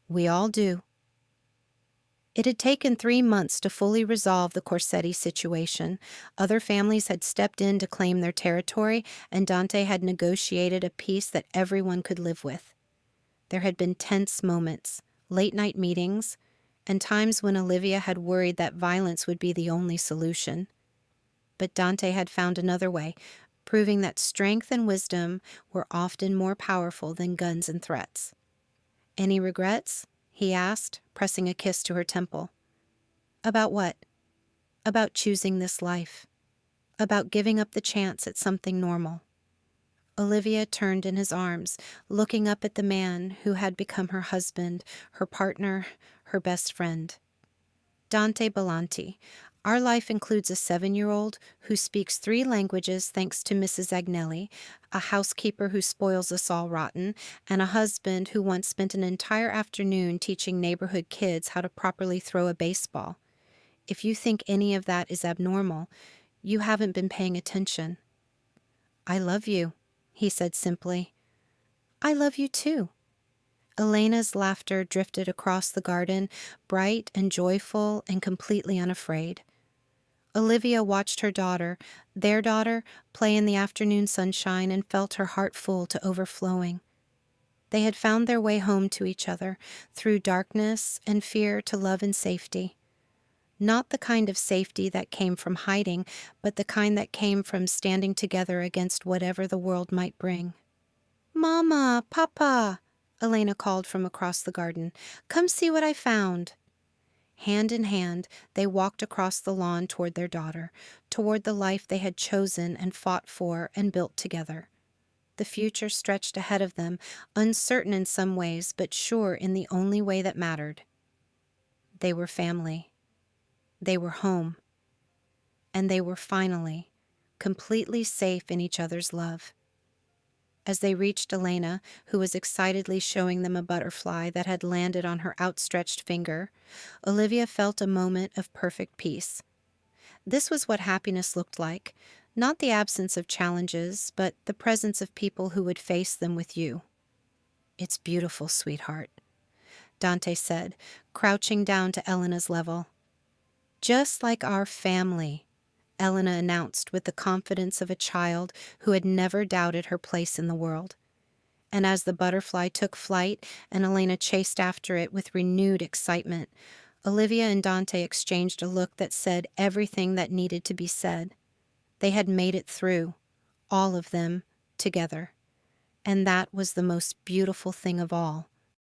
We all do." It had taken 3 months to fully resolve the Corsetti situation. Other families had stepped in to claim their territory, and Dante had negotiated a peace that everyone could live with. There had been tense moments, late-night meetings, and times when Olivia had worried that violence would be the only solution. But Dante had found another way, proving that strength and wisdom were often more powerful than guns and threats. "Any regrets?" he asked, pressing a kiss to her temple. "About what?" "About choosing this life. About giving up the chance at something normal." Olivia turned in his arms, looking up at the man who had become her husband, her partner, her best friend. "Dante Bellanti. Our life includes a 7-year-old who speaks 3 languages thanks to Mrs. Agnelli, a housekeeper who spoils us all rotten, and a husband who once spent an entire afternoon teaching neighborhood kids how to properly throw a baseball. If you think any of that is abnormal, you haven't been paying attention." "I love you," he said simply. "I love you too." Elena's laughter drifted across the garden, bright and joyful and completely unafraid. Olivia watched her daughter, their daughter, play in the afternoon sunshine and felt her heart full to overflowing. They had found their way home to each other, through darkness and fear to love and safety. Not the kind of safety that came from hiding, but the kind that came from standing together against whatever the world might bring. "Mama, Papa," Elena called from across the garden. "Come see what I found." Hand in hand, they walked across the lawn toward their daughter, toward the life they had chosen and fought for and built together. The future stretched ahead of them, uncertain in some ways, but sure in the only way that mattered. They were family. They were home. And they were finally completely safe in each other's love. As they reached Elena, who was excitedly showing them a butterfly that had landed on her outstretched finger, Olivia felt a moment of perfect peace. This was what happiness looked like, not the absence of challenges, but the presence of people who would face them with you. "It's beautiful, sweetheart," Dante said, crouching down to Elena's level. "Just like our family," Elena announced with the confidence of a child who had never doubted her place in the world. And as the butterfly took flight and Elena chased after it with renewed excitement, Olivia and Dante exchanged a look that said everything that needed to be said. They had made it through, all of them, together. And that was the most beautiful thing of all.